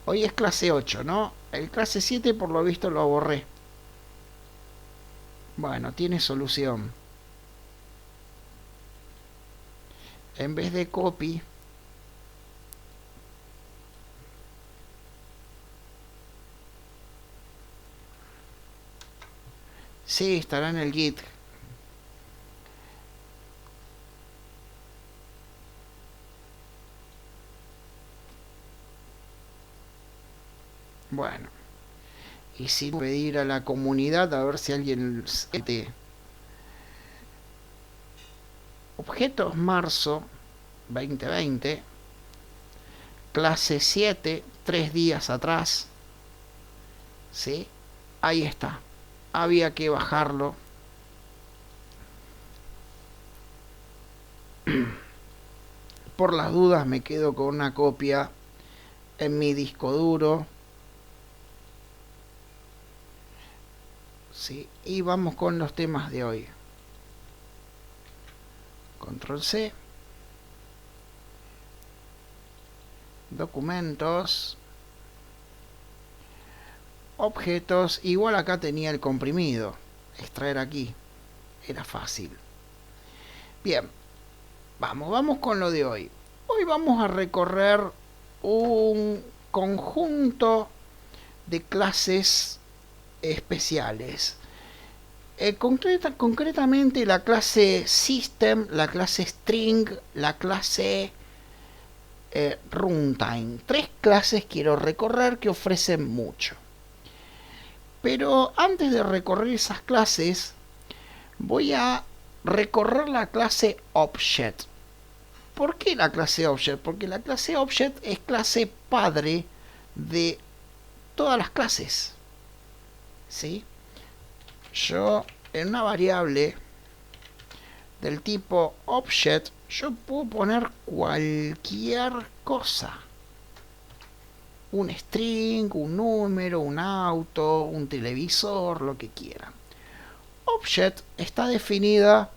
Hoy es clase 8, ¿no? El clase 7 por lo visto lo borré. Bueno, tiene solución. En vez de copy, sí, estará en el Git. Bueno. Y si pedir a la comunidad a ver si alguien... Objetos marzo 2020. Clase 7, 3 días atrás. ¿Sí? Ahí está. Había que bajarlo. Por las dudas me quedo con una copia en mi disco duro. ¿Sí? Y vamos con los temas de hoy. Control C. Documentos. Objetos. Igual acá tenía el comprimido. Extraer aquí. Era fácil. Bien. Vamos con lo de hoy. Hoy vamos a recorrer un conjunto de clases especiales. Concretamente la clase System, la clase String, la clase Runtime. 3 clases quiero recorrer que ofrecen mucho. Pero antes de recorrer esas clases, voy a recorrer la clase Object. ¿Por qué la clase Object? Porque la clase Object es clase padre de todas las clases. ¿Sí? Yo en una variable del tipo Object, yo puedo poner cualquier cosa. Un string, un número, un auto, un televisor, lo que quieran. Object está definida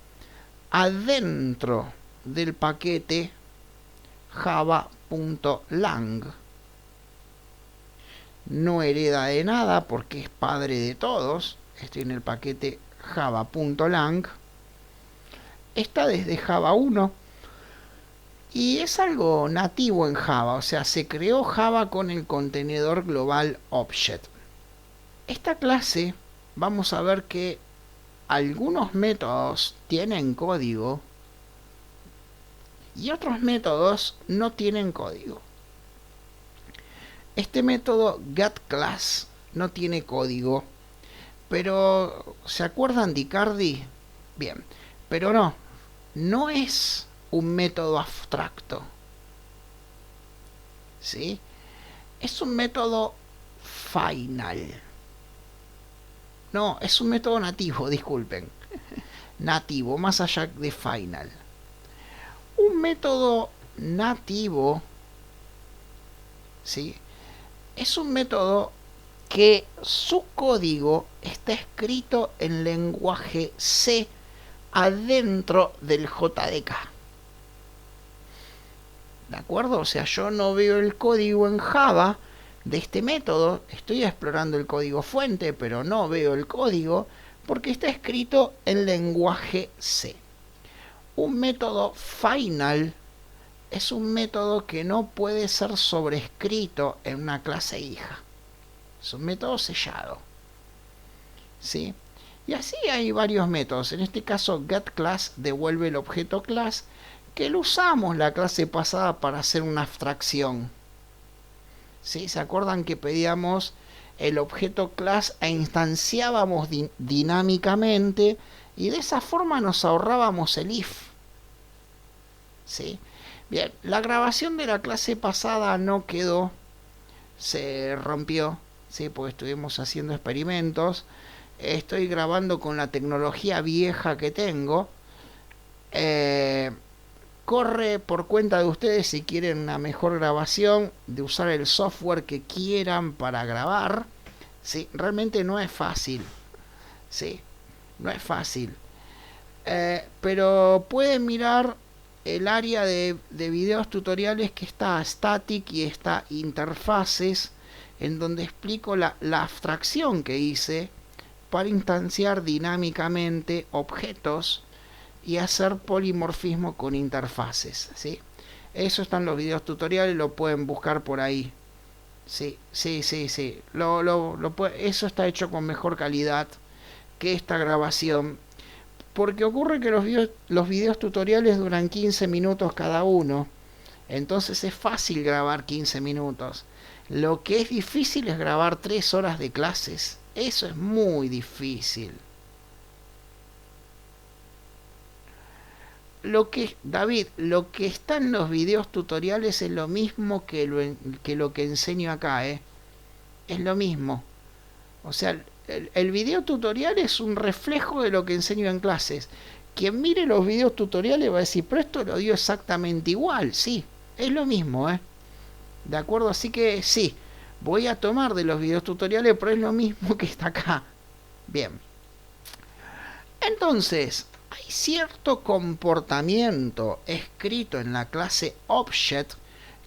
adentro del paquete java.lang. No hereda de nada porque es padre de todos. Estoy en el paquete java.lang. Está desde Java 1 y es algo nativo en Java, o sea, se creó Java con el contenedor global Object. Esta clase vamos a ver que algunos métodos tienen código y otros métodos no tienen código. Este método getClass no tiene código, pero ¿se acuerdan de Icardi? Bien, pero no es un método abstracto. ¿Sí? Es un método final. No, es un método nativo, disculpen. Nativo, más allá de final. Un método nativo, ¿sí? Es un método que su código está escrito en lenguaje C adentro del JDK. ¿De acuerdo? O sea, yo no veo el código en Java, de este método, estoy explorando el código fuente, pero no veo el código porque está escrito en lenguaje C. Un método final es un método que no puede ser sobrescrito en una clase hija. Es un método sellado, ¿sí? Y así hay varios métodos. En este caso, getClass devuelve el objeto class, que lo usamos la clase pasada para hacer una abstracción. ¿Sí? ¿Se acuerdan que pedíamos el objeto class e instanciábamos dinámicamente y de esa forma nos ahorrábamos el if? ¿Sí? Bien, la grabación de la clase pasada no quedó, se rompió, ¿sí? Porque estuvimos haciendo experimentos. Estoy grabando con la tecnología vieja que tengo. Corre por cuenta de ustedes si quieren una mejor grabación, de usar el software que quieran para grabar. ¿Sí? Realmente no es fácil. ¿Sí? No es fácil. Pero pueden mirar el área de videos tutoriales que está static y está interfaces, en donde explico la abstracción que hice para instanciar dinámicamente objetos y hacer polimorfismo con interfaces, ¿sí? Eso están los videos tutoriales, lo pueden buscar por ahí. Sí. Eso está hecho con mejor calidad que esta grabación. Porque ocurre que los videos tutoriales duran 15 minutos cada uno. Entonces es fácil grabar 15 minutos. Lo que es difícil es grabar 3 horas de clases. Eso es muy difícil. David, lo que está en los videos tutoriales es lo mismo que lo que enseño acá, ¿eh? Es lo mismo. O sea, el video tutorial es un reflejo de lo que enseño en clases. Quien mire los videos tutoriales va a decir, pero esto lo dio exactamente igual. Sí, es lo mismo, ¿eh? ¿De acuerdo? Así que sí, voy a tomar de los videos tutoriales, pero es lo mismo que está acá. Bien. Entonces, hay cierto comportamiento escrito en la clase Object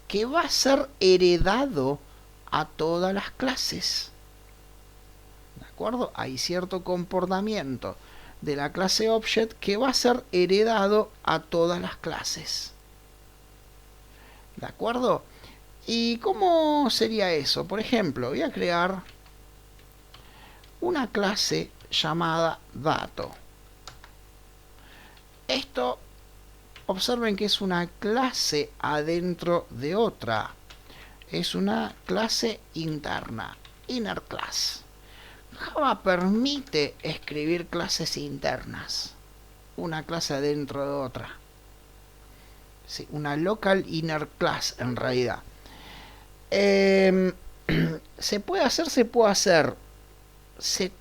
que va a ser heredado a todas las clases. ¿De acuerdo? Hay cierto comportamiento de la clase Object que va a ser heredado a todas las clases. ¿De acuerdo? ¿Y cómo sería eso? Por ejemplo, voy a crear una clase llamada dato. Esto, observen que es una clase adentro de otra. Es una clase interna, inner class. Java permite escribir clases internas, una clase adentro de otra. Sí, una local inner class en realidad. Se puede hacer.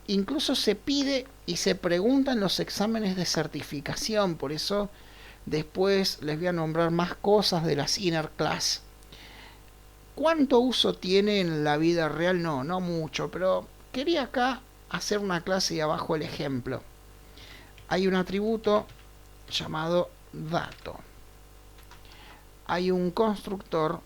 Incluso se pide y se pregunta en los exámenes de certificación. Por eso después les voy a nombrar más cosas de las inner class. ¿Cuánto uso tiene en la vida real? No mucho, pero quería acá hacer una clase y abajo el ejemplo. Hay un atributo llamado dato. Hay un constructor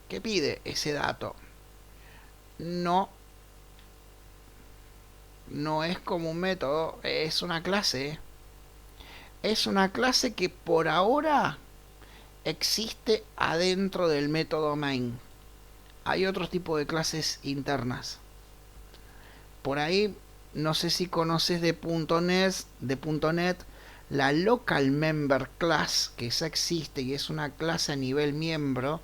que pide ese dato. No es como un método, es una clase. Es una clase que por ahora existe adentro del método main. Hay otro tipo de clases internas. Por ahí, no sé si conoces de .NET, la local member class, que esa existe y es una clase a nivel miembro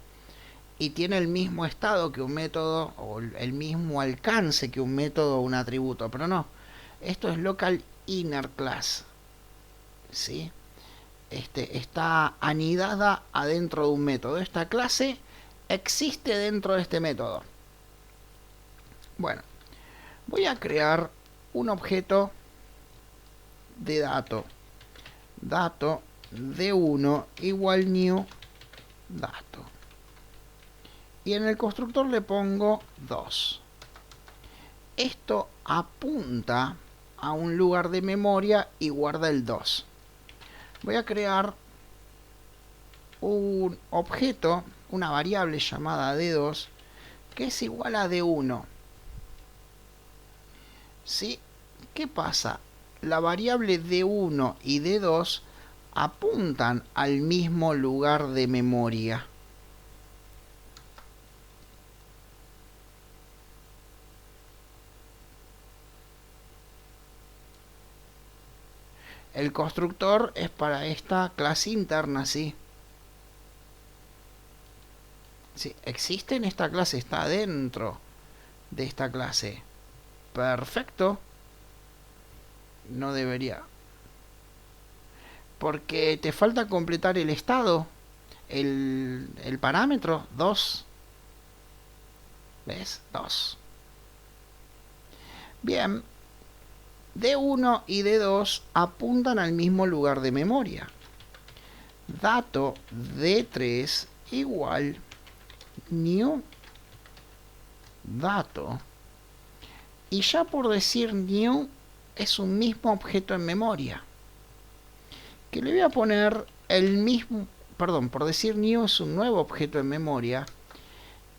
y tiene el mismo estado que un método o el mismo alcance que un método o un atributo, pero no. Esto es local inner class. ¿Sí? Está anidada adentro de un método. Esta clase existe dentro de este método. Bueno, voy a crear un objeto de dato. Dato D1 igual new dato. Y en el constructor le pongo 2. Esto apunta a un lugar de memoria y guarda el 2. voy a crear un objeto, una variable llamada D2, que es igual a D1. ¿Sí? ¿Qué pasa? La variable D1 y D2 apuntan al mismo lugar de memoria. El constructor es para esta clase interna, ¿sí? Sí, existe en esta clase, está dentro de esta clase. Perfecto. No debería. Porque te falta completar el estado. El parámetro 2. ¿Ves? 2. Bien. D1 y D2 apuntan al mismo lugar de memoria. Dato D3 igual new dato. Y ya por decir new es un mismo objeto en memoria. Que le voy a poner el mismo, perdón, por decir new es un nuevo objeto en memoria.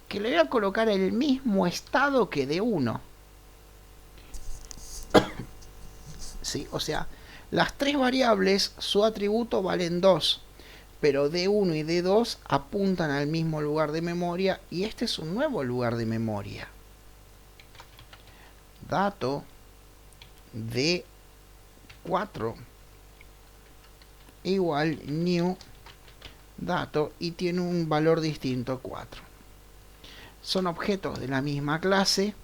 Que le voy a colocar el mismo estado que D1. ¿Sí? O sea, las tres variables, su atributo valen 2, pero D1 y D2 apuntan al mismo lugar de memoria y este es un nuevo lugar de memoria. Dato D4 igual new dato y tiene un valor distinto 4. Son objetos de la misma clase,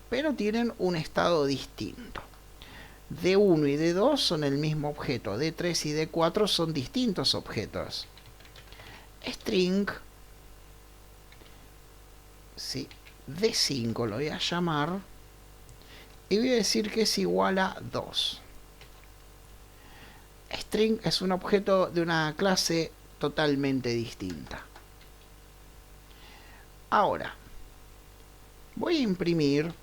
pero tienen un estado distinto. D1 y D2 son el mismo objeto, D3 y D4 son distintos objetos. String, sí, D5 lo voy a llamar y voy a decir que es igual a 2. String es un objeto de una clase totalmente distinta. Ahora, voy a imprimir,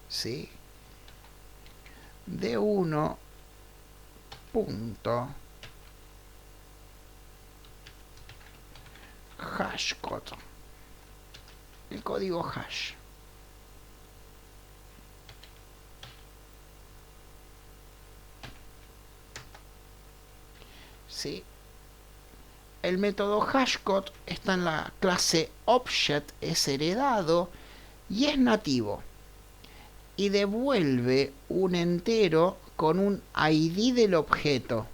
¿sí? D1 punto hashcode, el código hash. ¿Sí? El método hashcode está en la clase object, es heredado y es nativo. Y devuelve un entero con un ID del objeto.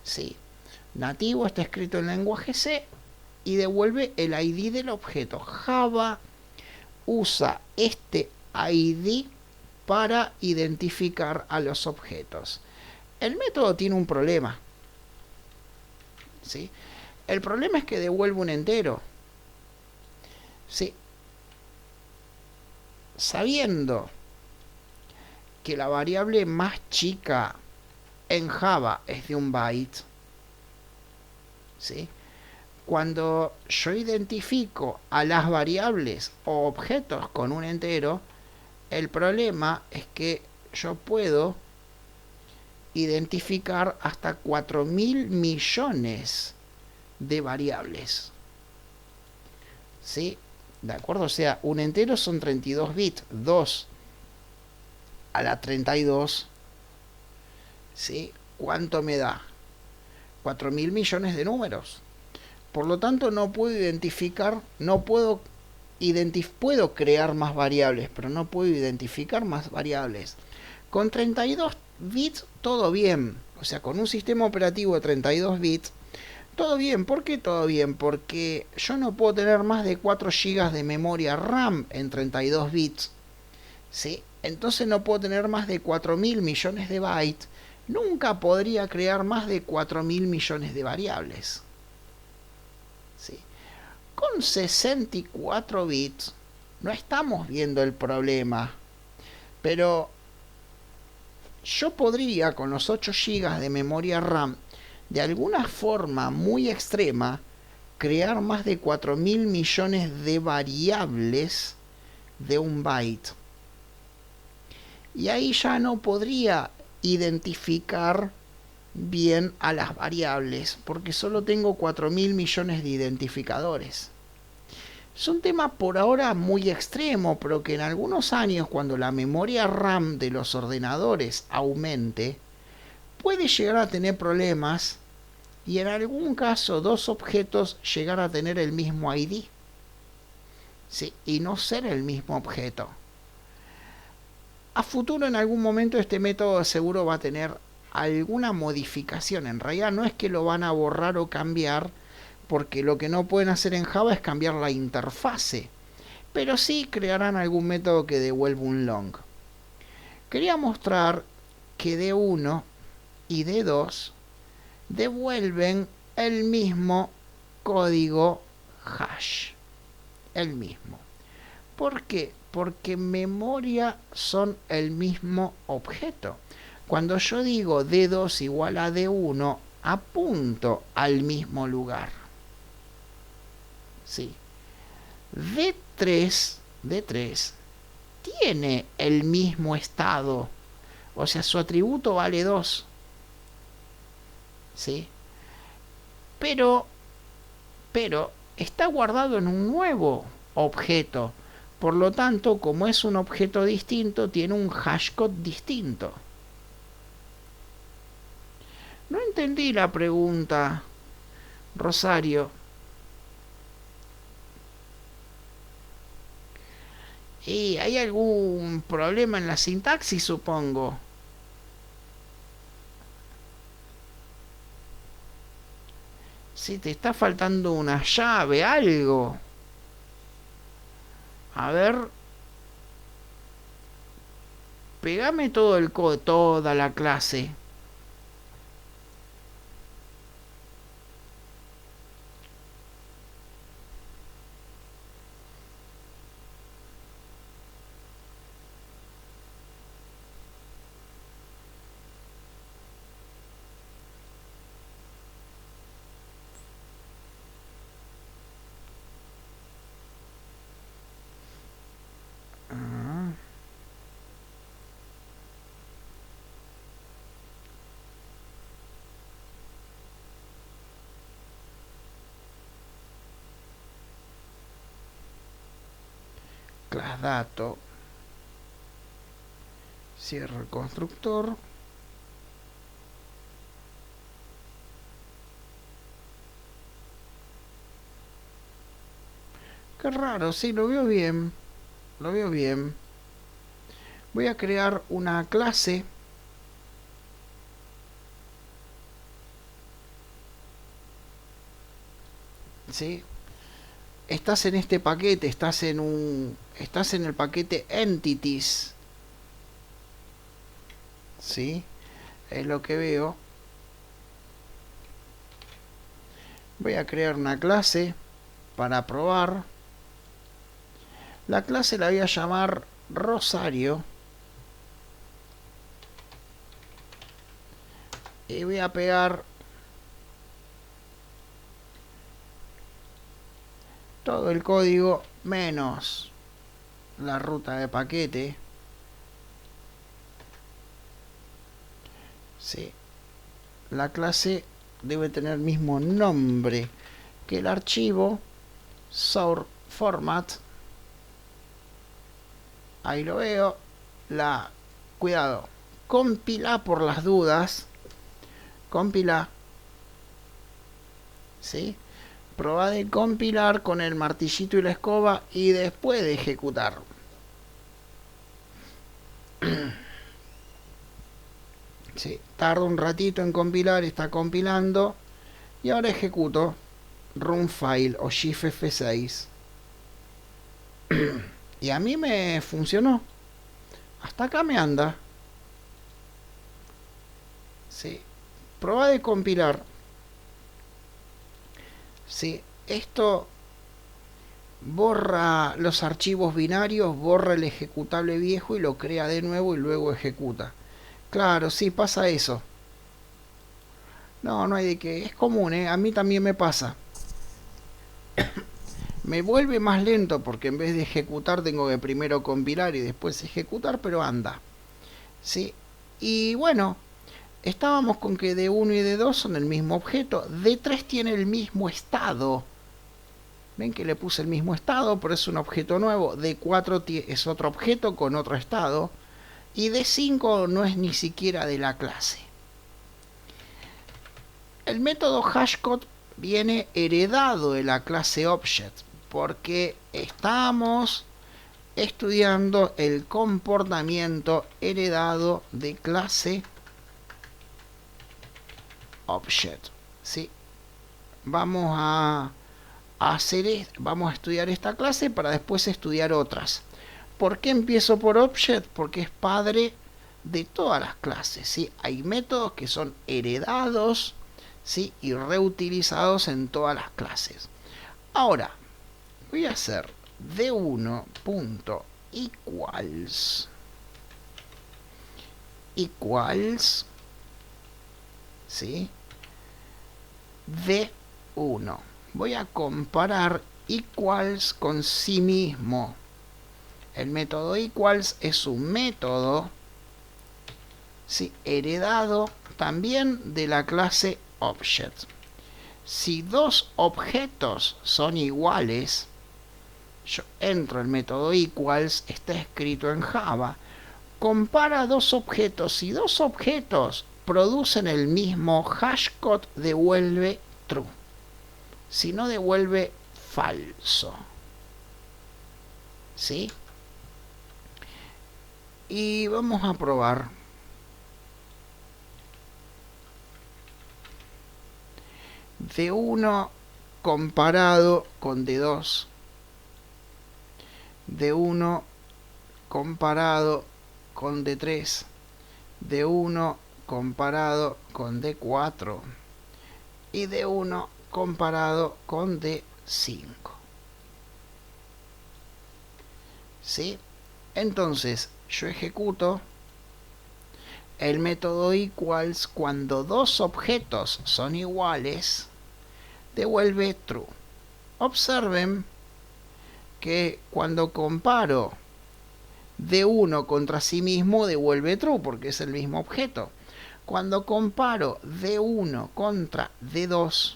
¿Sí? Nativo está escrito en lenguaje C y devuelve el ID del objeto. Java usa este ID para identificar a los objetos. El método tiene un problema. ¿Sí? El problema es que devuelve un entero. ¿Sí? Sabiendo que la variable más chica en Java es de un byte, ¿sí? Cuando yo identifico a las variables o objetos con un entero, el problema es que yo puedo identificar hasta 4.000 millones de variables. ¿Sí? ¿De acuerdo? O sea, un entero son 32 bits. 2 a la 32. ¿Sí? ¿Cuánto me da? 4.000 millones de números. Por lo tanto, no puedo identificar, puedo crear más variables, pero no puedo identificar más variables. Con 32 bits, todo bien. O sea, con un sistema operativo de 32 bits, todo bien. ¿Por qué todo bien? Porque yo no puedo tener más de 4 GB de memoria RAM en 32 bits. ¿Sí? Entonces no puedo tener más de 4.000 millones de bytes. Nunca podría crear más de 4.000 millones de variables. ¿Sí? Con 64 bits no estamos viendo el problema. Pero yo podría, con los 8 GB de memoria RAM, de alguna forma muy extrema, crear más de 4.000 millones de variables de un byte. Y ahí ya no podría identificar bien a las variables, porque solo tengo 4.000 millones de identificadores. Es un tema por ahora muy extremo, pero que en algunos años, cuando la memoria RAM de los ordenadores aumente, puede llegar a tener problemas y en algún caso dos objetos llegar a tener el mismo ID, ¿sí? Y no ser el mismo objeto. A futuro, en algún momento, este método seguro va a tener alguna modificación. En realidad no es que lo van a borrar o cambiar, porque lo que no pueden hacer en Java es cambiar la interfase, pero sí crearán algún método que devuelva un long. Quería mostrar que D1 y D2 devuelven el mismo código hash, el mismo. ¿Por qué? Porque en memoria son el mismo objeto. Cuando yo digo D2 igual a D1, apunto al mismo lugar. Sí. D3 tiene el mismo estado, o sea, su atributo vale 2, ¿sí? Pero está guardado en un nuevo objeto, por lo tanto, como es un objeto distinto, tiene un hashcode distinto. No entendí la pregunta, Rosario. Y hay algún problema en la sintaxis, supongo. Si te está faltando una llave, algo. A ver. Pegame todo el código, toda la clase. Class dato. Cierro el constructor. Qué raro, sí, lo veo bien. Lo veo bien. Voy a crear una clase. ¿Sí? Estás en este paquete, estás en el paquete entities. ¿Sí? Es lo que veo. Voy a crear una clase para probar. La clase la voy a llamar Rosario. Y voy a pegar todo el código menos la ruta de paquete. Sí. La clase debe tener el mismo nombre que el archivo source format. Ahí lo veo. Cuidado, compila por las dudas. Compila. ¿Sí? Proba de compilar con el martillito y la escoba y después de ejecutar. Sí, tarda un ratito en compilar, está compilando. Y ahora ejecuto run file o shift F6. Y a mí me funcionó. Hasta acá me anda. Sí. Prueba de compilar. Sí. Esto borra los archivos binarios, borra el ejecutable viejo y lo crea de nuevo y luego ejecuta. Claro, sí, pasa eso. No, no hay de qué. Es común, ¿eh? A mí también me pasa. Me vuelve más lento porque en vez de ejecutar tengo que primero compilar y después ejecutar, pero anda. ¿Sí? Y bueno, estábamos con que D1 y D2 son el mismo objeto. D3 tiene el mismo estado. Ven que le puse el mismo estado, pero es un objeto nuevo. D4 es otro objeto con otro estado. Y D5 no es ni siquiera de la clase. El método hashcode viene heredado de la clase object, porque estamos estudiando el comportamiento heredado de clase object. ¿Sí? Vamos a estudiar esta clase para después estudiar otras. ¿Por qué empiezo por object? Porque es padre de todas las clases. ¿Sí? Hay métodos que son heredados, ¿sí? Y reutilizados en todas las clases. Ahora voy a hacer d1.equals ¿sí? d1. Voy a comparar equals con sí mismo. El método equals es un método, ¿sí? Heredado también de la clase object. Si dos objetos son iguales, yo entro el método equals, está escrito en Java, compara dos objetos. Si dos objetos producen el mismo hashcode, devuelve true. Si no, devuelve falso. ¿Sí? Y vamos a probar. D1 comparado con D2. D1 comparado con D3. D1 comparado con D4. Y D1 comparado con D5. ¿Sí? Entonces, yo ejecuto el método equals cuando dos objetos son iguales, devuelve true. Observen que cuando comparo D1 contra sí mismo, devuelve true, porque es el mismo objeto. Cuando comparo D1 contra D2,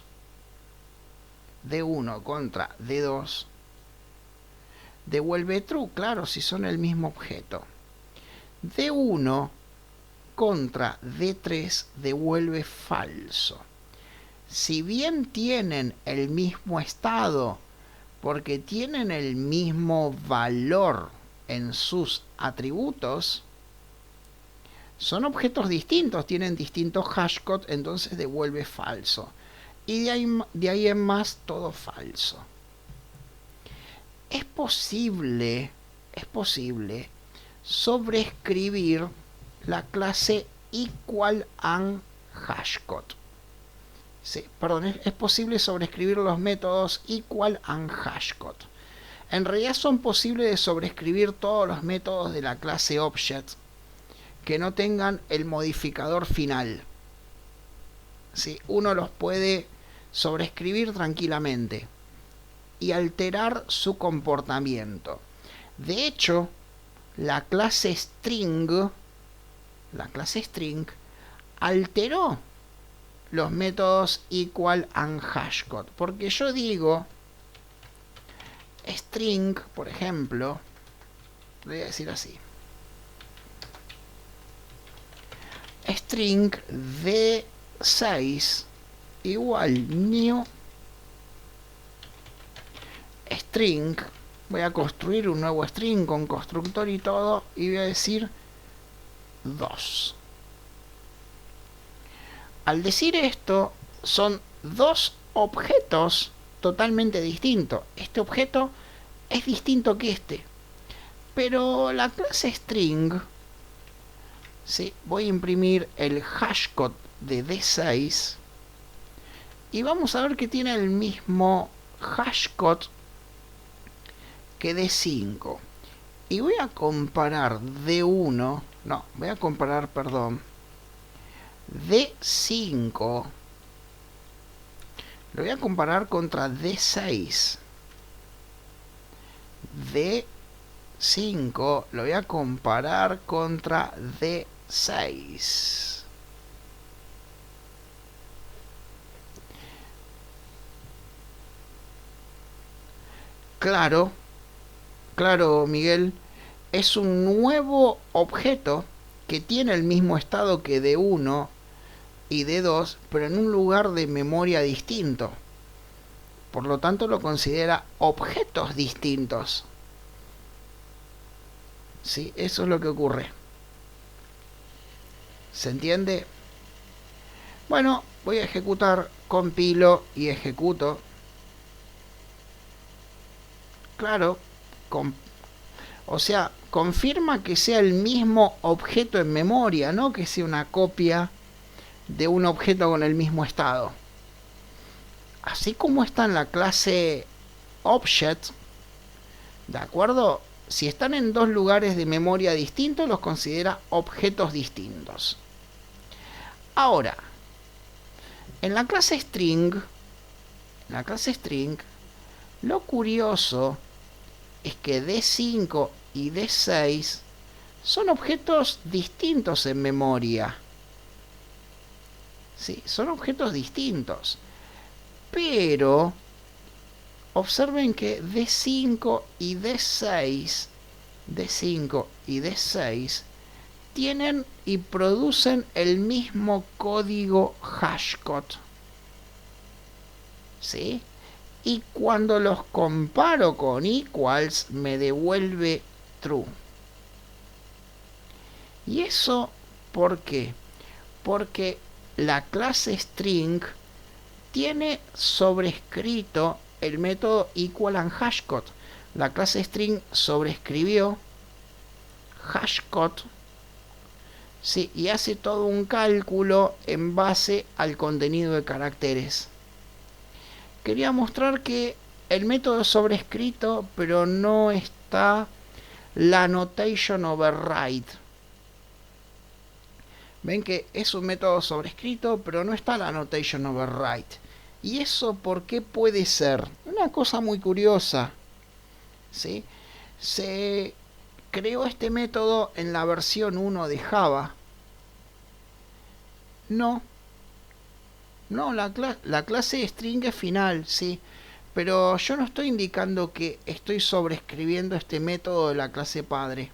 devuelve true, claro, si son el mismo objeto. D1 contra D3 devuelve falso. Si bien tienen el mismo estado, porque tienen el mismo valor en sus atributos, son objetos distintos, tienen distintos hashcode, entonces devuelve falso. Y de ahí en más todo falso. Es posible sobreescribir la clase equal and hashcode. Sí, perdón, es posible sobreescribir los métodos equal and hashcode. En realidad son posibles de sobreescribir todos los métodos de la clase object que no tengan el modificador final. ¿Sí? Uno los puede sobreescribir tranquilamente y alterar su comportamiento. De hecho, la clase string alteró los métodos equal and hashcode, porque yo digo string, por ejemplo, voy a decir así, string d6 igual new string. Voy a construir un nuevo string con constructor y todo, y voy a decir 2. Al decir esto, son dos objetos totalmente distintos. Este objeto es distinto que este, pero la clase string, ¿sí? Voy a imprimir el hashcode de D6 y vamos a ver que tiene el mismo hashcode que D5. Y voy a comparar D1, no, voy a comparar, perdón, D5, lo voy a comparar contra D6. D5 lo voy a comparar contra D6. 6. Claro, claro, Miguel, es un nuevo objeto que tiene el mismo estado que D1 y D2, pero en un lugar de memoria distinto. Por lo tanto, lo considera objetos distintos. ¿Sí? Eso es lo que ocurre. ¿Se entiende? Bueno, voy a ejecutar, compilo y ejecuto. Claro, o sea, confirma que sea el mismo objeto en memoria, no que sea una copia de un objeto con el mismo estado. Así como está en la clase Object, ¿de acuerdo? Si están en dos lugares de memoria distintos, los considera objetos distintos. Ahora, en la clase String, lo curioso es que D5 y D6 son objetos distintos en memoria. Sí, son objetos distintos. Pero observen que D5 y D6 tienen y producen el mismo código hashcode. ¿Sí? Y cuando los comparo con equals me devuelve true. ¿Y eso por qué? Porque la clase string tiene sobrescrito el método equal and hashcode. La clase string sobrescribió hashcode, sí, y hace todo un cálculo en base al contenido de caracteres. Quería mostrar que el método sobrescrito, pero no está la annotation override. Ven que es un método sobrescrito, pero no está la annotation override. ¿Y eso por qué puede ser? Una cosa muy curiosa. ¿Sí? Se creó este método en la versión 1 de Java. No, la clase string es final, sí. Pero yo no estoy indicando que estoy sobrescribiendo este método de la clase padre.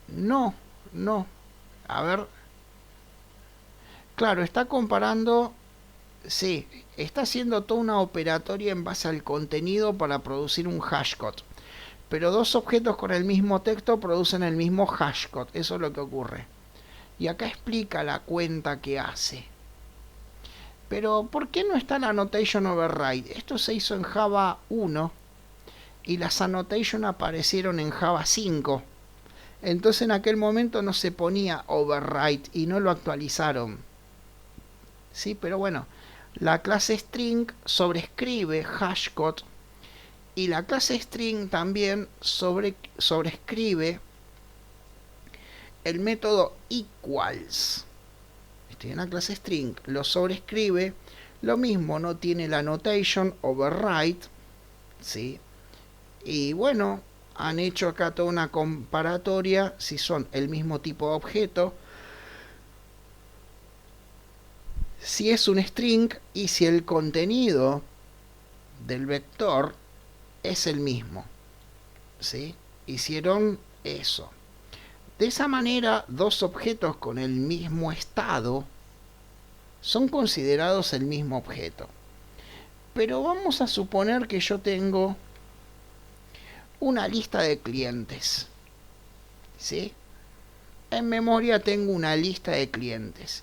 No, no. A ver. Claro, está comparando. Sí, está haciendo toda una operatoria en base al contenido para producir un hashcode. Pero dos objetos con el mismo texto producen el mismo hashcode. Eso es lo que ocurre. Y acá explica la cuenta que hace. Pero, ¿por qué no está la annotation override? Esto se hizo en Java 1 y las annotation aparecieron en Java 5. Entonces en aquel momento no se ponía override y no lo actualizaron. Sí, pero bueno, la clase string sobrescribe hashcode y la clase string también sobrescribe el método equals. En la clase string lo sobrescribe, lo mismo, no tiene la annotation override, ¿sí? Y bueno, han hecho acá toda una comparatoria si son el mismo tipo de objeto, si es un string y si el contenido del vector es el mismo, ¿sí? Hicieron eso. De esa manera, dos objetos con el mismo estado son considerados el mismo objeto. Pero vamos a suponer que yo tengo una lista de clientes, ¿sí? En memoria tengo una lista de clientes.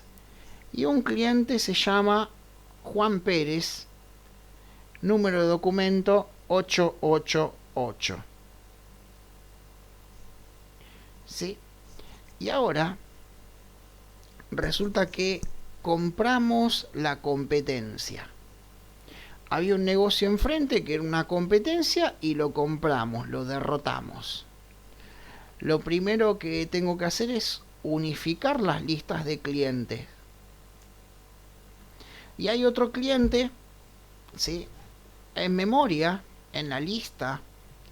Y un cliente se llama Juan Pérez, número de documento 888. ¿Sí? Y ahora resulta que compramos la competencia. Había un negocio enfrente que era una competencia y lo compramos, lo derrotamos. Lo primero que tengo que hacer es unificar las listas de clientes. Y hay otro cliente, ¿sí? En memoria, en la lista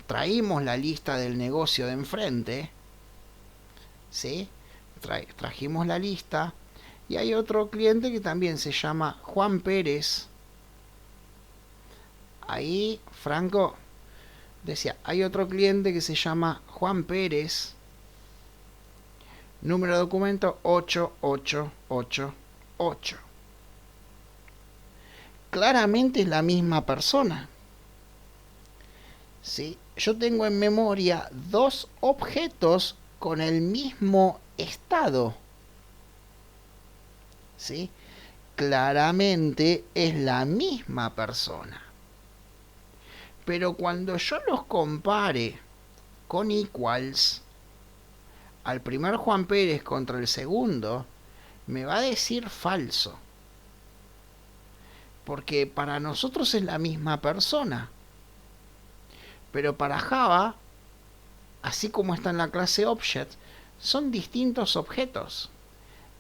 traímos la lista del negocio de enfrente, ¿sí? Trajimos la lista, y hay otro cliente que también se llama Juan Pérez. Ahí Franco decía, hay otro cliente que se llama Juan Pérez, número de documento 8888. Claramente es la misma persona, ¿sí? Yo tengo en memoria dos objetos con el mismo estado, ¿sí? Claramente es la misma persona. Pero cuando yo los compare con equals, al primer Juan Pérez contra el segundo, me va a decir falso. Porque para nosotros es la misma persona. Pero para Java, así como está en la clase Object, son distintos objetos.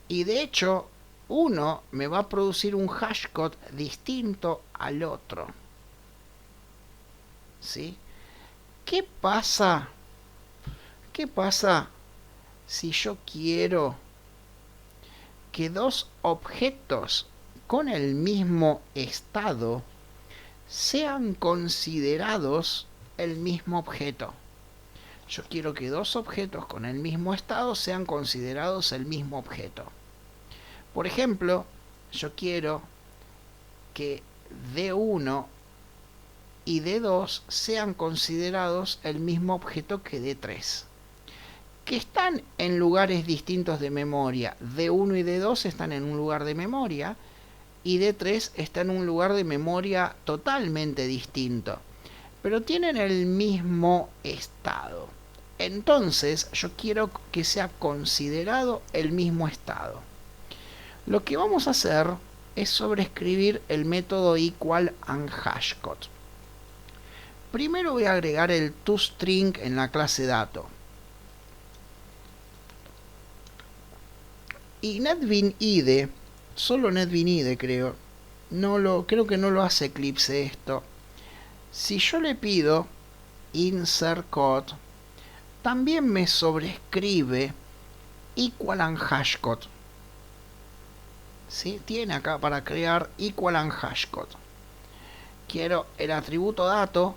Y de hecho, uno me va a producir un hashcode distinto al otro. ¿Sí? ¿Qué pasa? ¿Qué pasa si yo quiero que dos objetos con el mismo estado sean considerados el mismo objeto? Yo quiero que dos objetos con el mismo estado sean considerados el mismo objeto. Por ejemplo, yo quiero que D1 y D2 sean considerados el mismo objeto que D3, que están en lugares distintos de memoria. D1 y D2 están en un lugar de memoria y D3 está en un lugar de memoria totalmente distinto, pero tienen el mismo estado. Entonces yo quiero que sea considerado el mismo estado. Lo que vamos a hacer es sobreescribir el método equal and hashcode. Primero voy a agregar el toString en la clase dato. Y NetBeans IDE, solo NetBeans IDE creo que no lo hace Eclipse esto. Si yo le pido insert code, también me sobrescribe equal and hashcode. ¿Sí? Tiene acá para crear equal and hashcode. Quiero el atributo dato,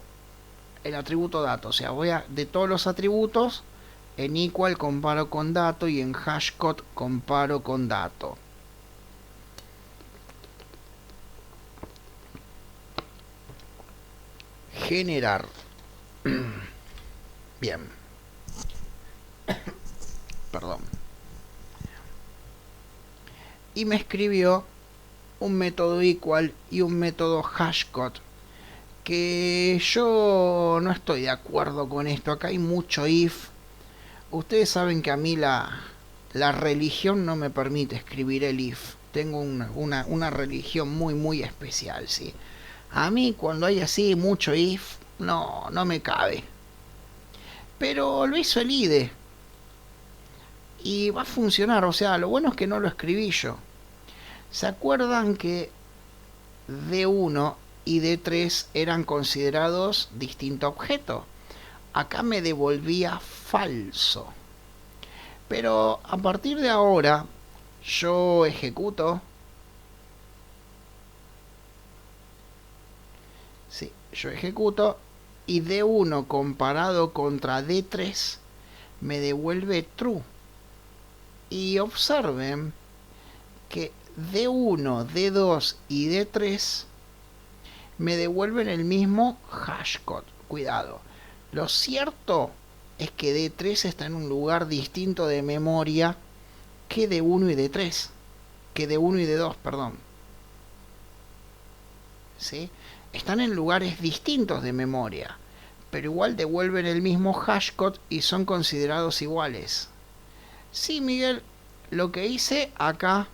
o sea, de todos los atributos, en equal comparo con dato y en hashcode comparo con dato. Generar. Bien. Perdón. Y me escribió un método equal y un método hashcode, que yo no estoy de acuerdo con esto. Acá hay mucho if. Ustedes saben que a mí la religión no me permite escribir el if. Tengo una religión muy especial, ¿sí? A mí cuando hay así mucho if, no me cabe. Pero lo hizo el IDE. Y va a funcionar, o sea, lo bueno es que no lo escribí yo. ¿Se acuerdan que D1 y D3 eran considerados distinto objeto? Acá me devolvía falso. Pero a partir de ahora, yo ejecuto. Sí, yo ejecuto y D1 comparado contra D3 me devuelve true. Y observen que D1, D2 y D3 me devuelven el mismo hashcode. Cuidado. Lo cierto es que D3 está en un lugar distinto de memoria que D1 y D3. Que D1 y D2, perdón. ¿Sí? Están en lugares distintos de memoria, pero igual devuelven el mismo hashcode y son considerados iguales. Sí, Miguel, lo que hice acá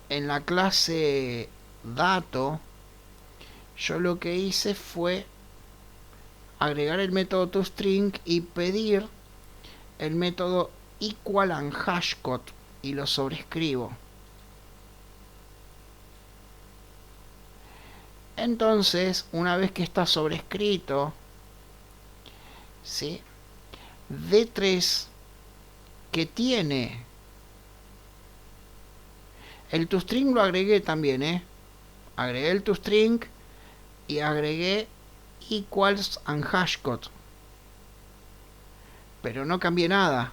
en la clase dato, yo lo que hice fue agregar el método toString y pedir el método equal and hashcode y lo sobrescribo. Entonces, una vez que está sobrescrito, ¿sí? D3 que tiene el toString lo agregué también, agregué el toString y agregué equals and hashcode, pero no cambié nada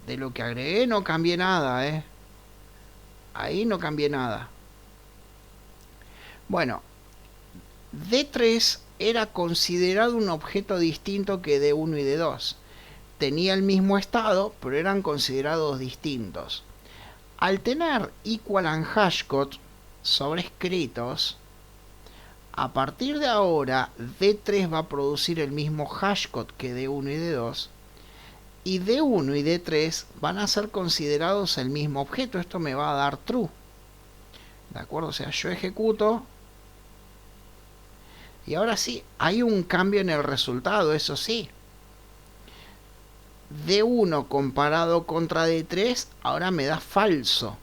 de lo que agregué, no cambié nada, ahí no cambié nada. Bueno, D3 era considerado un objeto distinto que D1 y D2. Tenía el mismo estado, pero eran considerados distintos. Al tener equal and hashcode sobrescritos, a partir de ahora D3 va a producir el mismo hashcode que D1 y D2, y D1 y D3 van a ser considerados el mismo objeto. Esto me va a dar true, ¿de acuerdo? O sea, yo ejecuto y ahora sí, hay un cambio en el resultado, eso sí. D1 comparado contra D3 ahora me da falso,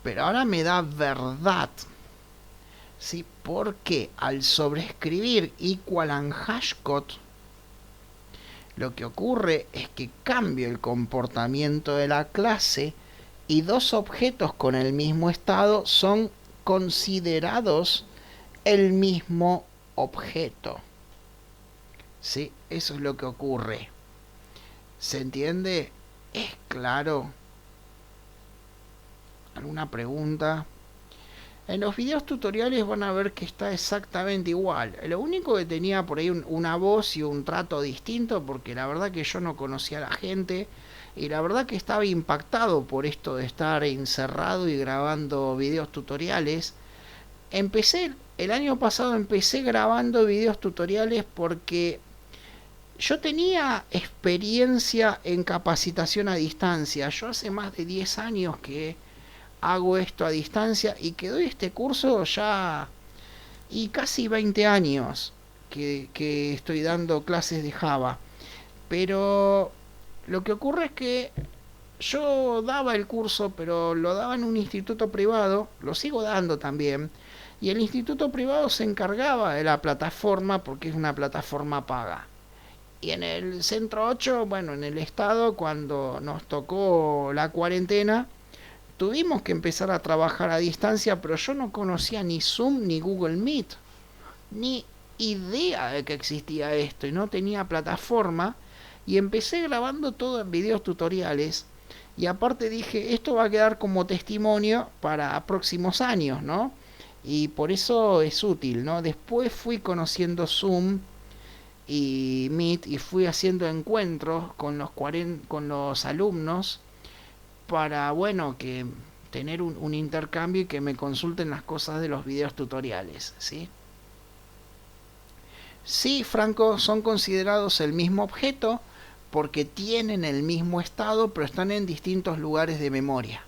pero ahora me da verdad. ¿Sí? Porque al sobreescribir equal and hashcode, lo que ocurre es que cambio el comportamiento de la clase y dos objetos con el mismo estado son considerados el mismo objeto. ¿Sí? Eso es lo que ocurre. ¿Se entiende? ¿Es claro? ¿Alguna pregunta? En los videos tutoriales van a ver que está exactamente igual. Lo único que tenía por ahí una voz y un trato distinto, porque la verdad que yo no conocía a la gente y la verdad que estaba impactado por esto de estar encerrado y grabando videos tutoriales. El año pasado empecé grabando videos tutoriales porque yo tenía experiencia en capacitación a distancia. Yo hace más de 10 años que hago esto a distancia y que doy este curso ya, y casi 20 años que estoy dando clases de Java. Pero lo que ocurre es que yo daba el curso, pero lo daba en un instituto privado, lo sigo dando también, y el instituto privado se encargaba de la plataforma porque es una plataforma paga. Y en el Centro 8, bueno, en el estado, cuando nos tocó la cuarentena, tuvimos que empezar a trabajar a distancia, pero yo no conocía ni Zoom ni Google Meet, ni idea de que existía esto, y no tenía plataforma, y empecé grabando todo en videos tutoriales, y aparte dije, esto va a quedar como testimonio para próximos años, ¿no? Y por eso es útil, ¿no? Después fui conociendo Zoom y Meet y fui haciendo encuentros con los alumnos para, bueno, que tener un intercambio y que me consulten las cosas de los videos tutoriales, ¿sí? Sí, Franco, son considerados el mismo objeto porque tienen el mismo estado, pero están en distintos lugares de memoria.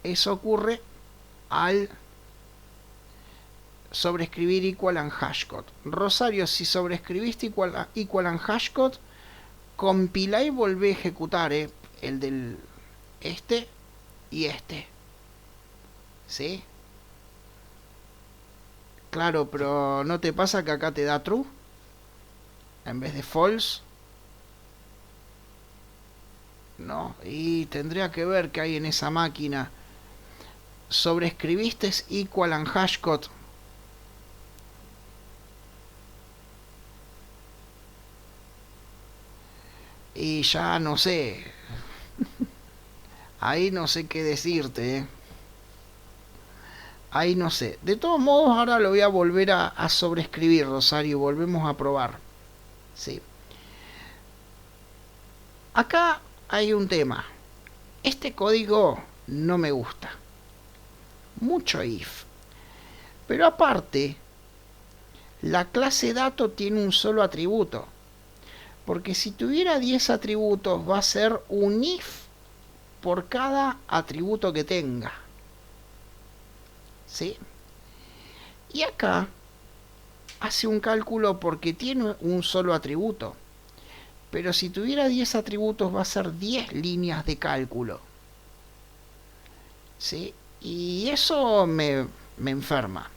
Eso ocurre al sobreescribir equal and hashcode. Rosario, si sobreescribiste equal and hashcode, compilá y volvé a ejecutar, el del este y este, ¿sí? Claro, pero ¿no te pasa que acá te da true en vez de false? No, y tendría que ver qué hay en esa máquina. Sobreescribiste equal and hashcode. Y ya no sé. Ahí no sé qué decirte, Ahí no sé. De todos modos, ahora lo voy a volver a sobreescribir, Rosario. Volvemos a probar. Sí. Acá hay un tema. Este código no me gusta. Mucho if. Pero aparte, la clase dato tiene un solo atributo. Porque si tuviera 10 atributos, va a ser un if por cada atributo que tenga. ¿Sí? Y acá hace un cálculo porque tiene un solo atributo. Pero si tuviera 10 atributos, va a ser 10 líneas de cálculo. ¿Sí? Y eso me enferma.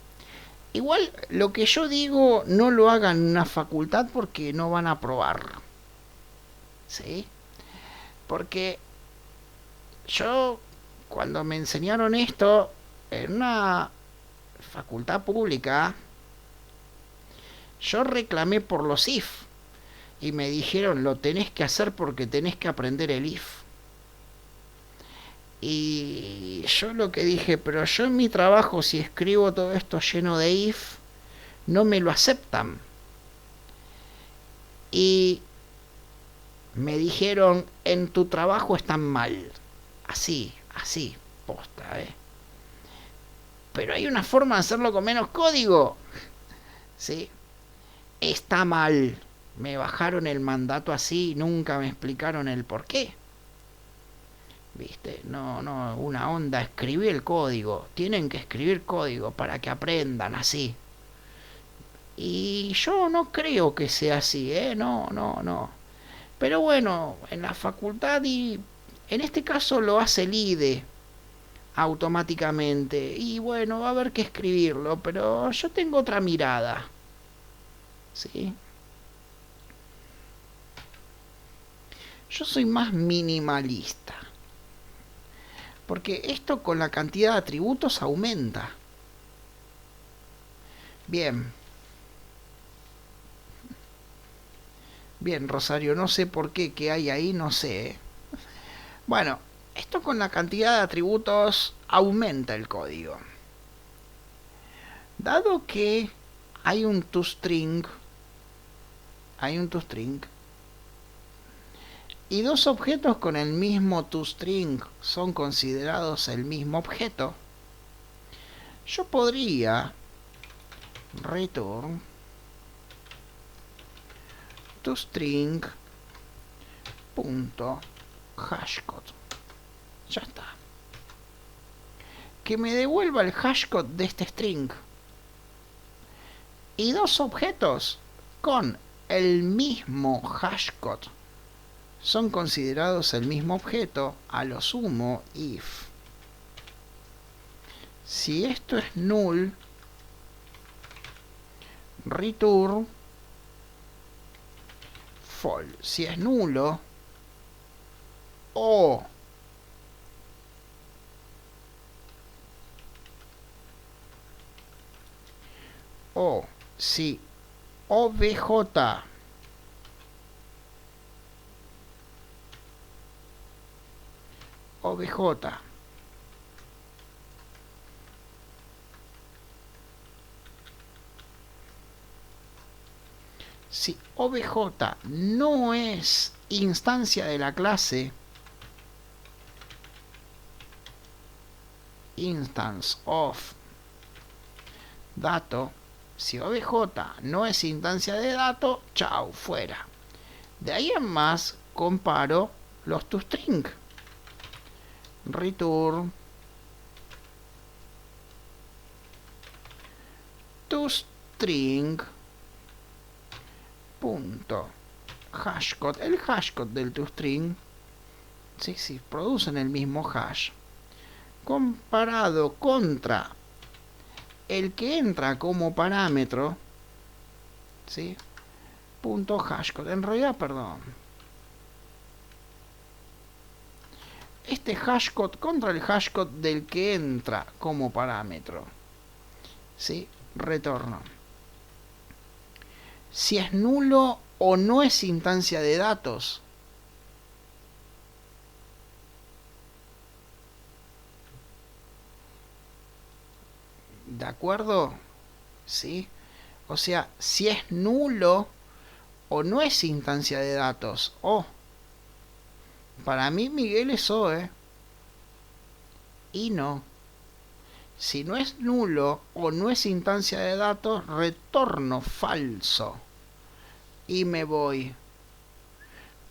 Igual lo que yo digo no lo hagan en una facultad porque no van a aprobar. ¿Sí? Porque yo cuando me enseñaron esto en una facultad pública, yo reclamé por los if y me dijeron lo tenés que hacer porque tenés que aprender el if. Y yo lo que dije, pero yo en mi trabajo si escribo todo esto lleno de if, no me lo aceptan. Y me dijeron, en tu trabajo están mal. Así, así, posta, Pero hay una forma de hacerlo con menos código. ¿Sí? Está mal. Me bajaron el mandato así y nunca me explicaron el por qué. ¿Viste? No, no, una onda, escribí el código. Tienen que escribir código para que aprendan así. Y yo no creo que sea así, No, no, no. Pero bueno, en la facultad y en este caso lo hace el IDE automáticamente. Y bueno, va a haber que escribirlo, pero yo tengo otra mirada. ¿Sí? Yo soy más minimalista. Porque esto con la cantidad de atributos aumenta. Bien. Bien, Rosario, no sé por qué hay ahí, no sé. Bueno, esto con la cantidad de atributos aumenta el código. Dado que hay un toString, y dos objetos con el mismo toString son considerados el mismo objeto, yo podría return toString.hashcode. Ya está. Que me devuelva el hashcode de este string. Y dos objetos con el mismo hashcode son considerados el mismo objeto, a lo sumo if. Si esto es null, return false. Si es nulo, o si obj si obj no es instancia de la clase instance of dato, si obj no es instancia de dato, chau, fuera. De ahí en más comparo los toString. Return toString punto hashcode. El hashcode del toString, sí, producen el mismo hash. Comparado contra el que entra como parámetro, ¿sí? Punto hashcode. En realidad, perdón. Este hashcode contra el hashcode del que entra como parámetro, ¿sí? Retorno. Si es nulo o no es instancia de datos. ¿De acuerdo? ¿Sí? O sea, si es nulo o no es instancia de datos. Para mí Miguel es O, Y no. Si no es nulo o no es instancia de datos, retorno falso. Y me voy.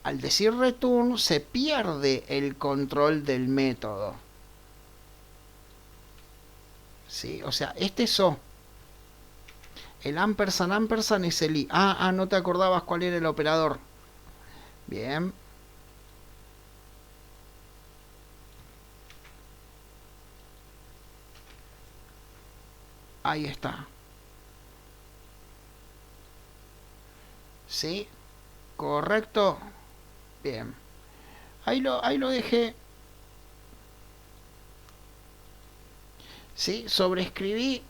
Al decir return se pierde el control del método. ¿Sí? O sea, este es O. El ampersand es el I. No te acordabas cuál era el operador. Bien. Ahí está. ¿Sí? ¿Correcto? Bien. Ahí lo dejé. ¿Sí? Sobreescribí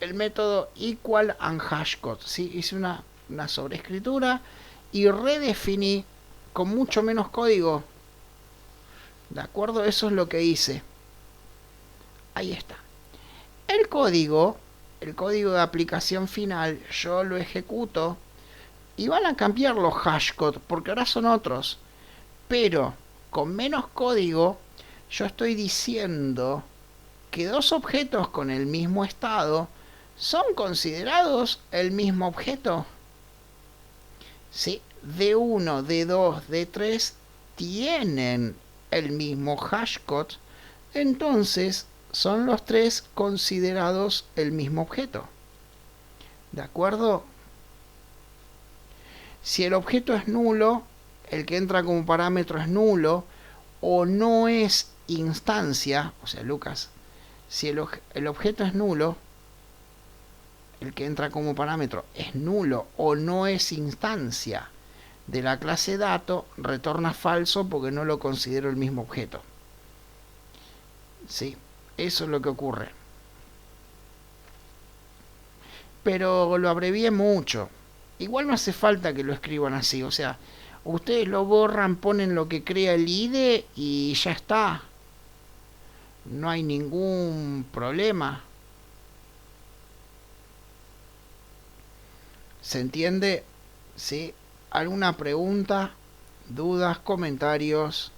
el método equal and hashcode. ¿Sí? Hice una sobreescritura y redefiní con mucho menos código. ¿De acuerdo? Eso es lo que hice. Ahí está. El código de aplicación final, yo lo ejecuto y van a cambiar los hashcode porque ahora son otros. Pero con menos código, yo estoy diciendo que dos objetos con el mismo estado son considerados el mismo objeto. ¿Sí? D1, D2, D3 tienen el mismo hashcode, entonces son los tres considerados el mismo objeto. ¿De acuerdo? Si el objeto es nulo, el que entra como parámetro es nulo o no es instancia, o sea, Lucas, si el objeto es nulo, el que entra como parámetro es nulo o no es instancia de la clase dato, retorna falso porque no lo considero el mismo objeto. ¿Sí? Eso es lo que ocurre. Pero lo abrevié mucho. Igual no hace falta que lo escriban así. O sea, ustedes lo borran, ponen lo que crea el IDE y ya está. No hay ningún problema. ¿Se entiende? ¿Sí? ¿Alguna pregunta? ¿Dudas? ¿Comentarios?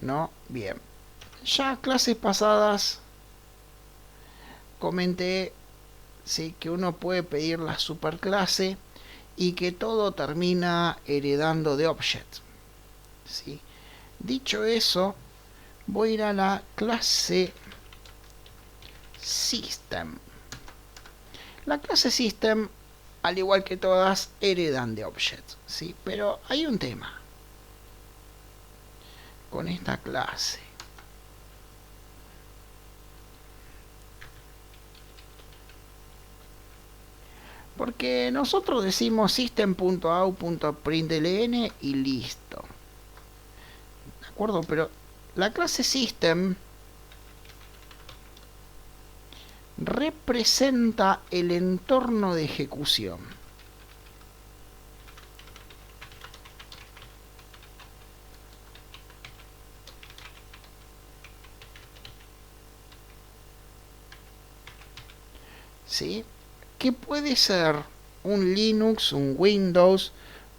¿No? Bien. Ya clases pasadas comenté, ¿sí?, que uno puede pedir la superclase y que todo termina heredando de object. ¿Sí? Dicho eso, voy a ir a la clase system. La clase system, al igual que todas, heredan de object. ¿Sí? Pero hay un tema con esta clase. Porque nosotros decimos system.out.println y listo. ¿De acuerdo? Pero la clase system representa el entorno de ejecución. ¿Sí? Que puede ser un Linux, un Windows,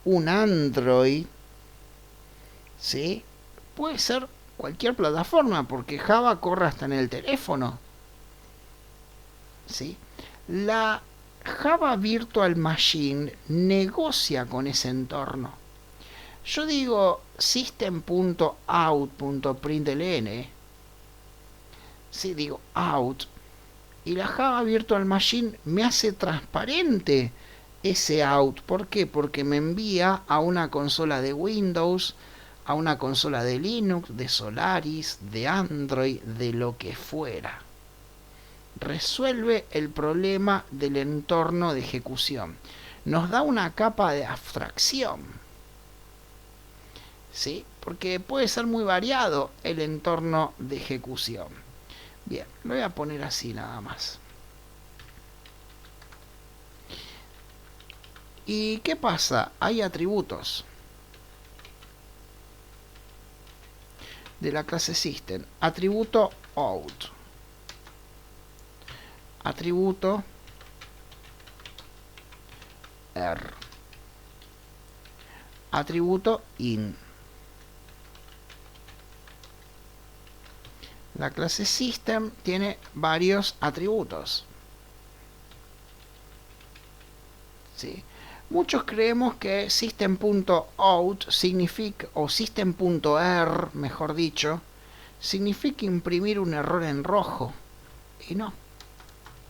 un Android, ¿sí? Puede ser cualquier plataforma, porque Java corre hasta en el teléfono, ¿sí? La Java Virtual Machine negocia con ese entorno. Yo digo system.out.println, ¿sí? Digo out, y la Java Virtual Machine me hace transparente ese out. ¿Por qué? Porque me envía a una consola de Windows, a una consola de Linux, de Solaris, de Android, de lo que fuera. Resuelve el problema del entorno de ejecución. Nos da una capa de abstracción. ¿Sí? Porque puede ser muy variado el entorno de ejecución. Bien, lo voy a poner así nada más. ¿Y qué pasa? Hay atributos de la clase system. Atributo out. Atributo R. Atributo in. La clase system tiene varios atributos. ¿Sí? Muchos creemos que system.out significa, o system.r, mejor dicho, significa imprimir un error en rojo. Y no.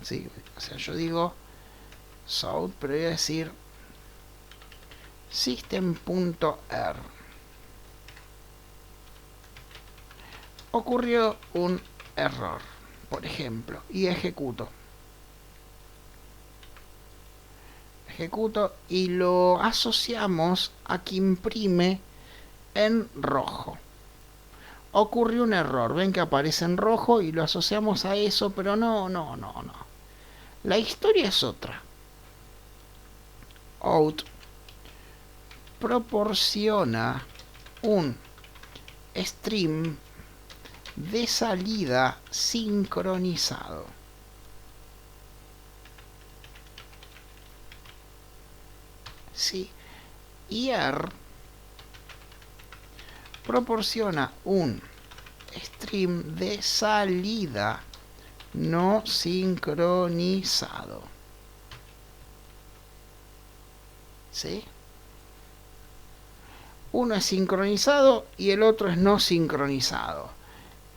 ¿Sí? O sea, yo digo out, pero voy a decir system.r. Ocurrió un error, por ejemplo, y ejecuto. ejecuto y lo asociamos a que imprime en rojo. Ocurrió un error, ven que aparece en rojo y lo asociamos a eso, pero no. La historia es otra. Out proporciona un stream de salida sincronizado. Sí. IR proporciona un stream de salida no sincronizado. ¿Sí? Uno es sincronizado y el otro es no sincronizado.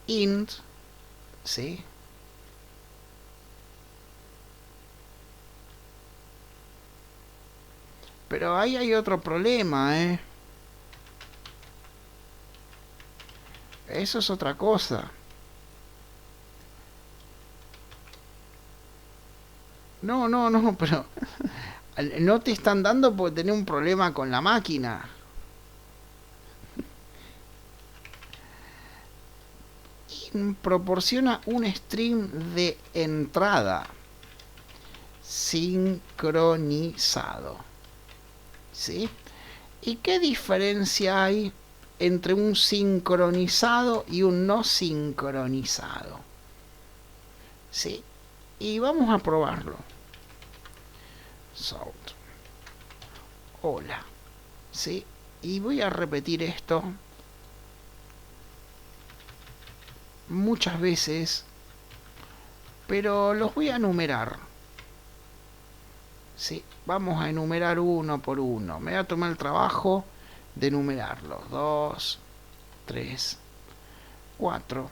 Int, ¿sí? Pero ahí hay otro problema, ¿eh? Eso es otra cosa. No, pero no te están dando porque tenés un problema con la máquina. Proporciona un stream de entrada sincronizado. ¿Sí? ¿Y qué diferencia hay entre un sincronizado y un no sincronizado? ¿Sí? Y vamos a probarlo. Salt. Hola. ¿Sí? Y voy a repetir esto muchas veces, pero los voy a enumerar. ¿Sí? Vamos a enumerar uno por uno. Me voy a tomar el trabajo de enumerarlos. 2, 3, 4,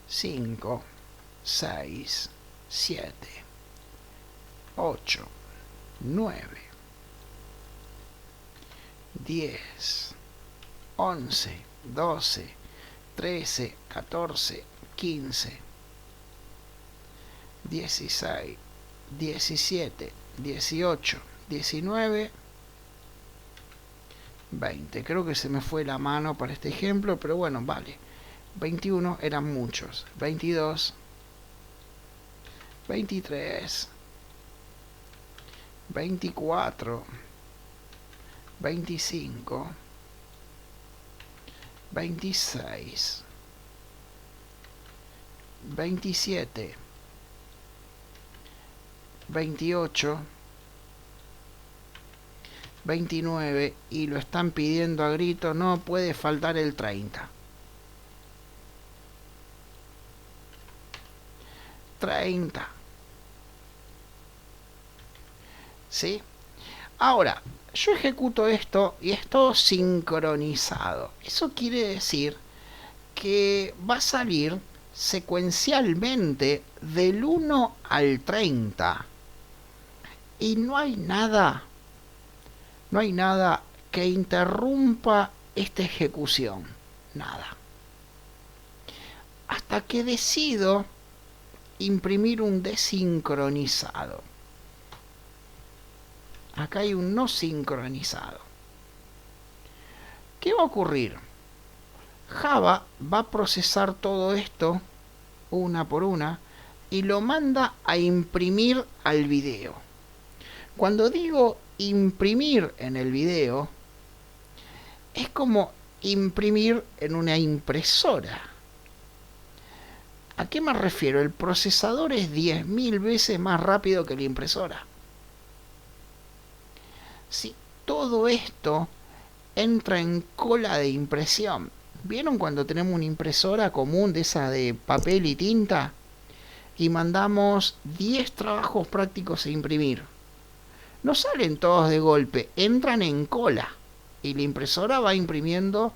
5, 6, 7, 8, 9, 10, 11, 12, 13, 14, 15, 16, 17, 18, 19, 20. Creo que se me fue la mano para este ejemplo, pero bueno, vale. 21 eran muchos. 22, 23, 24, 25, 26, 27, 28, 29 y lo están pidiendo a grito, no puede faltar el 30. 30. ¿Sí? Ahora, yo ejecuto esto y es todo sincronizado. Eso quiere decir que va a salir secuencialmente del 1 al 30. Y no hay nada que interrumpa esta ejecución. Nada. Hasta que decido imprimir un desincronizado. Acá hay un no sincronizado. ¿Qué va a ocurrir? Java va a procesar todo esto una por una y lo manda a imprimir al video. Cuando digo imprimir en el video, es como imprimir en una impresora. ¿A qué me refiero? El procesador es 10.000 veces más rápido que la impresora. Si todo esto entra en cola de impresión. ¿Vieron cuando tenemos una impresora común de esa de papel y tinta? Y mandamos 10 trabajos prácticos a imprimir. No salen todos de golpe, entran en cola. Y la impresora va imprimiendo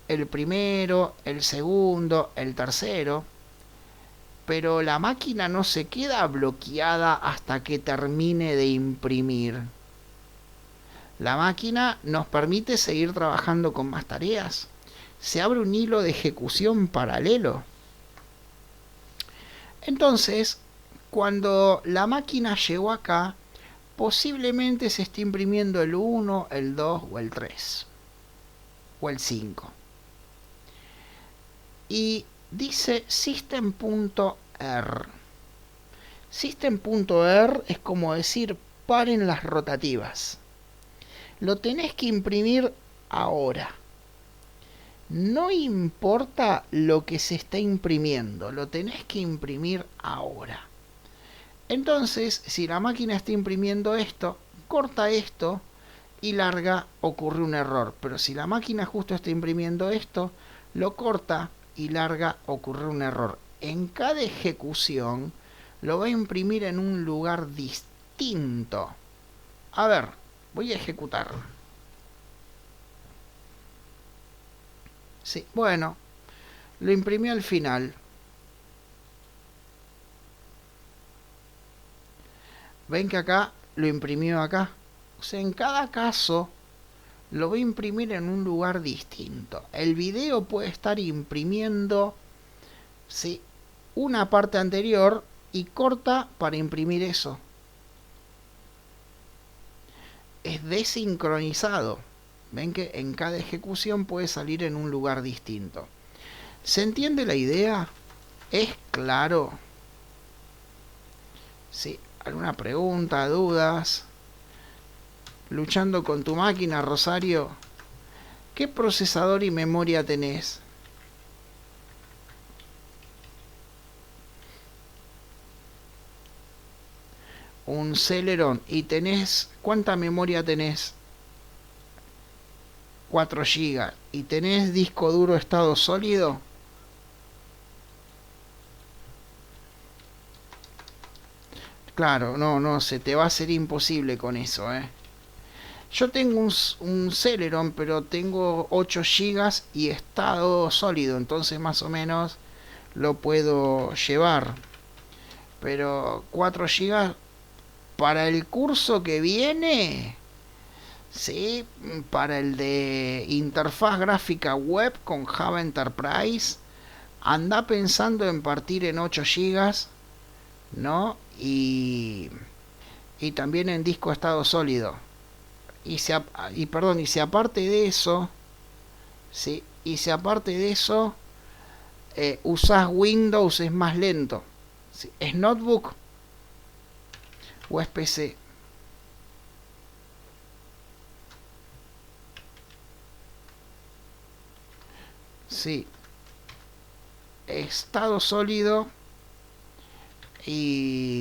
el primero, el segundo, el tercero. Pero la máquina no se queda bloqueada hasta que termine de imprimir. La máquina nos permite seguir trabajando con más tareas. Se abre un hilo de ejecución paralelo. Entonces, cuando la máquina llegó acá, posiblemente se esté imprimiendo el 1, el 2 o el 3 o el 5. Y dice system.r. System.r es como decir paren las rotativas. Lo tenés que imprimir ahora. No importa lo que se está imprimiendo, lo tenés que imprimir ahora. Entonces, si la máquina está imprimiendo esto, corta esto y larga, ocurre un error. Pero si la máquina justo está imprimiendo esto, lo corta y larga, ocurre un error. En cada ejecución lo va a imprimir en un lugar distinto. A ver, voy a ejecutar. Sí, bueno, lo imprimió al final. Ven que acá lo imprimió acá. O sea, en cada caso lo va a imprimir en un lugar distinto. El video puede estar imprimiendo, ¿sí?, una parte anterior y corta para imprimir eso. Es desincronizado. Ven que en cada ejecución puede salir en un lugar distinto. ¿Se entiende la idea? ¿Es claro? ¿Sí? ¿Alguna pregunta, dudas? Luchando con tu máquina, Rosario. ¿Qué procesador y memoria tenés? Un Celeron. ¿Y tenés cuánta memoria tenés? 4 GB. ¿Y tenés disco duro estado sólido? Claro, no, se te va a hacer imposible con eso, Yo tengo un Celeron, pero tengo 8 GB y estado sólido, entonces más o menos lo puedo llevar. Pero 4 GB para el curso que viene, sí, para el de interfaz gráfica web con Java Enterprise, anda pensando en partir en 8 GB, ¿no? Y también en disco estado sólido. Y si aparte de eso, ¿sí?, y si aparte de eso usás Windows, es más lento. ¿Sí? ¿Es notebook o es PC? Sí. Estado sólido y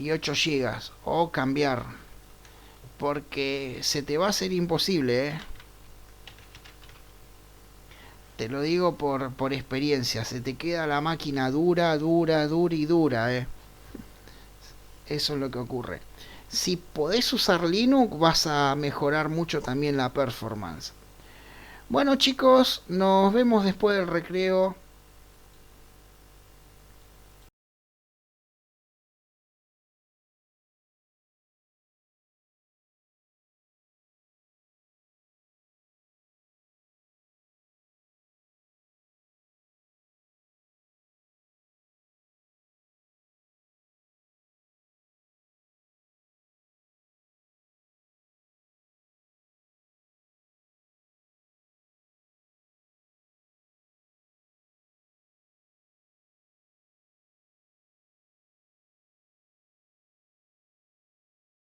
8 GB. O cambiar. Porque se te va a hacer imposible, Te lo digo por experiencia. Se te queda la máquina dura. Eso es lo que ocurre. Si podés usar Linux, vas a mejorar mucho también la performance. Bueno, chicos, nos vemos después del recreo.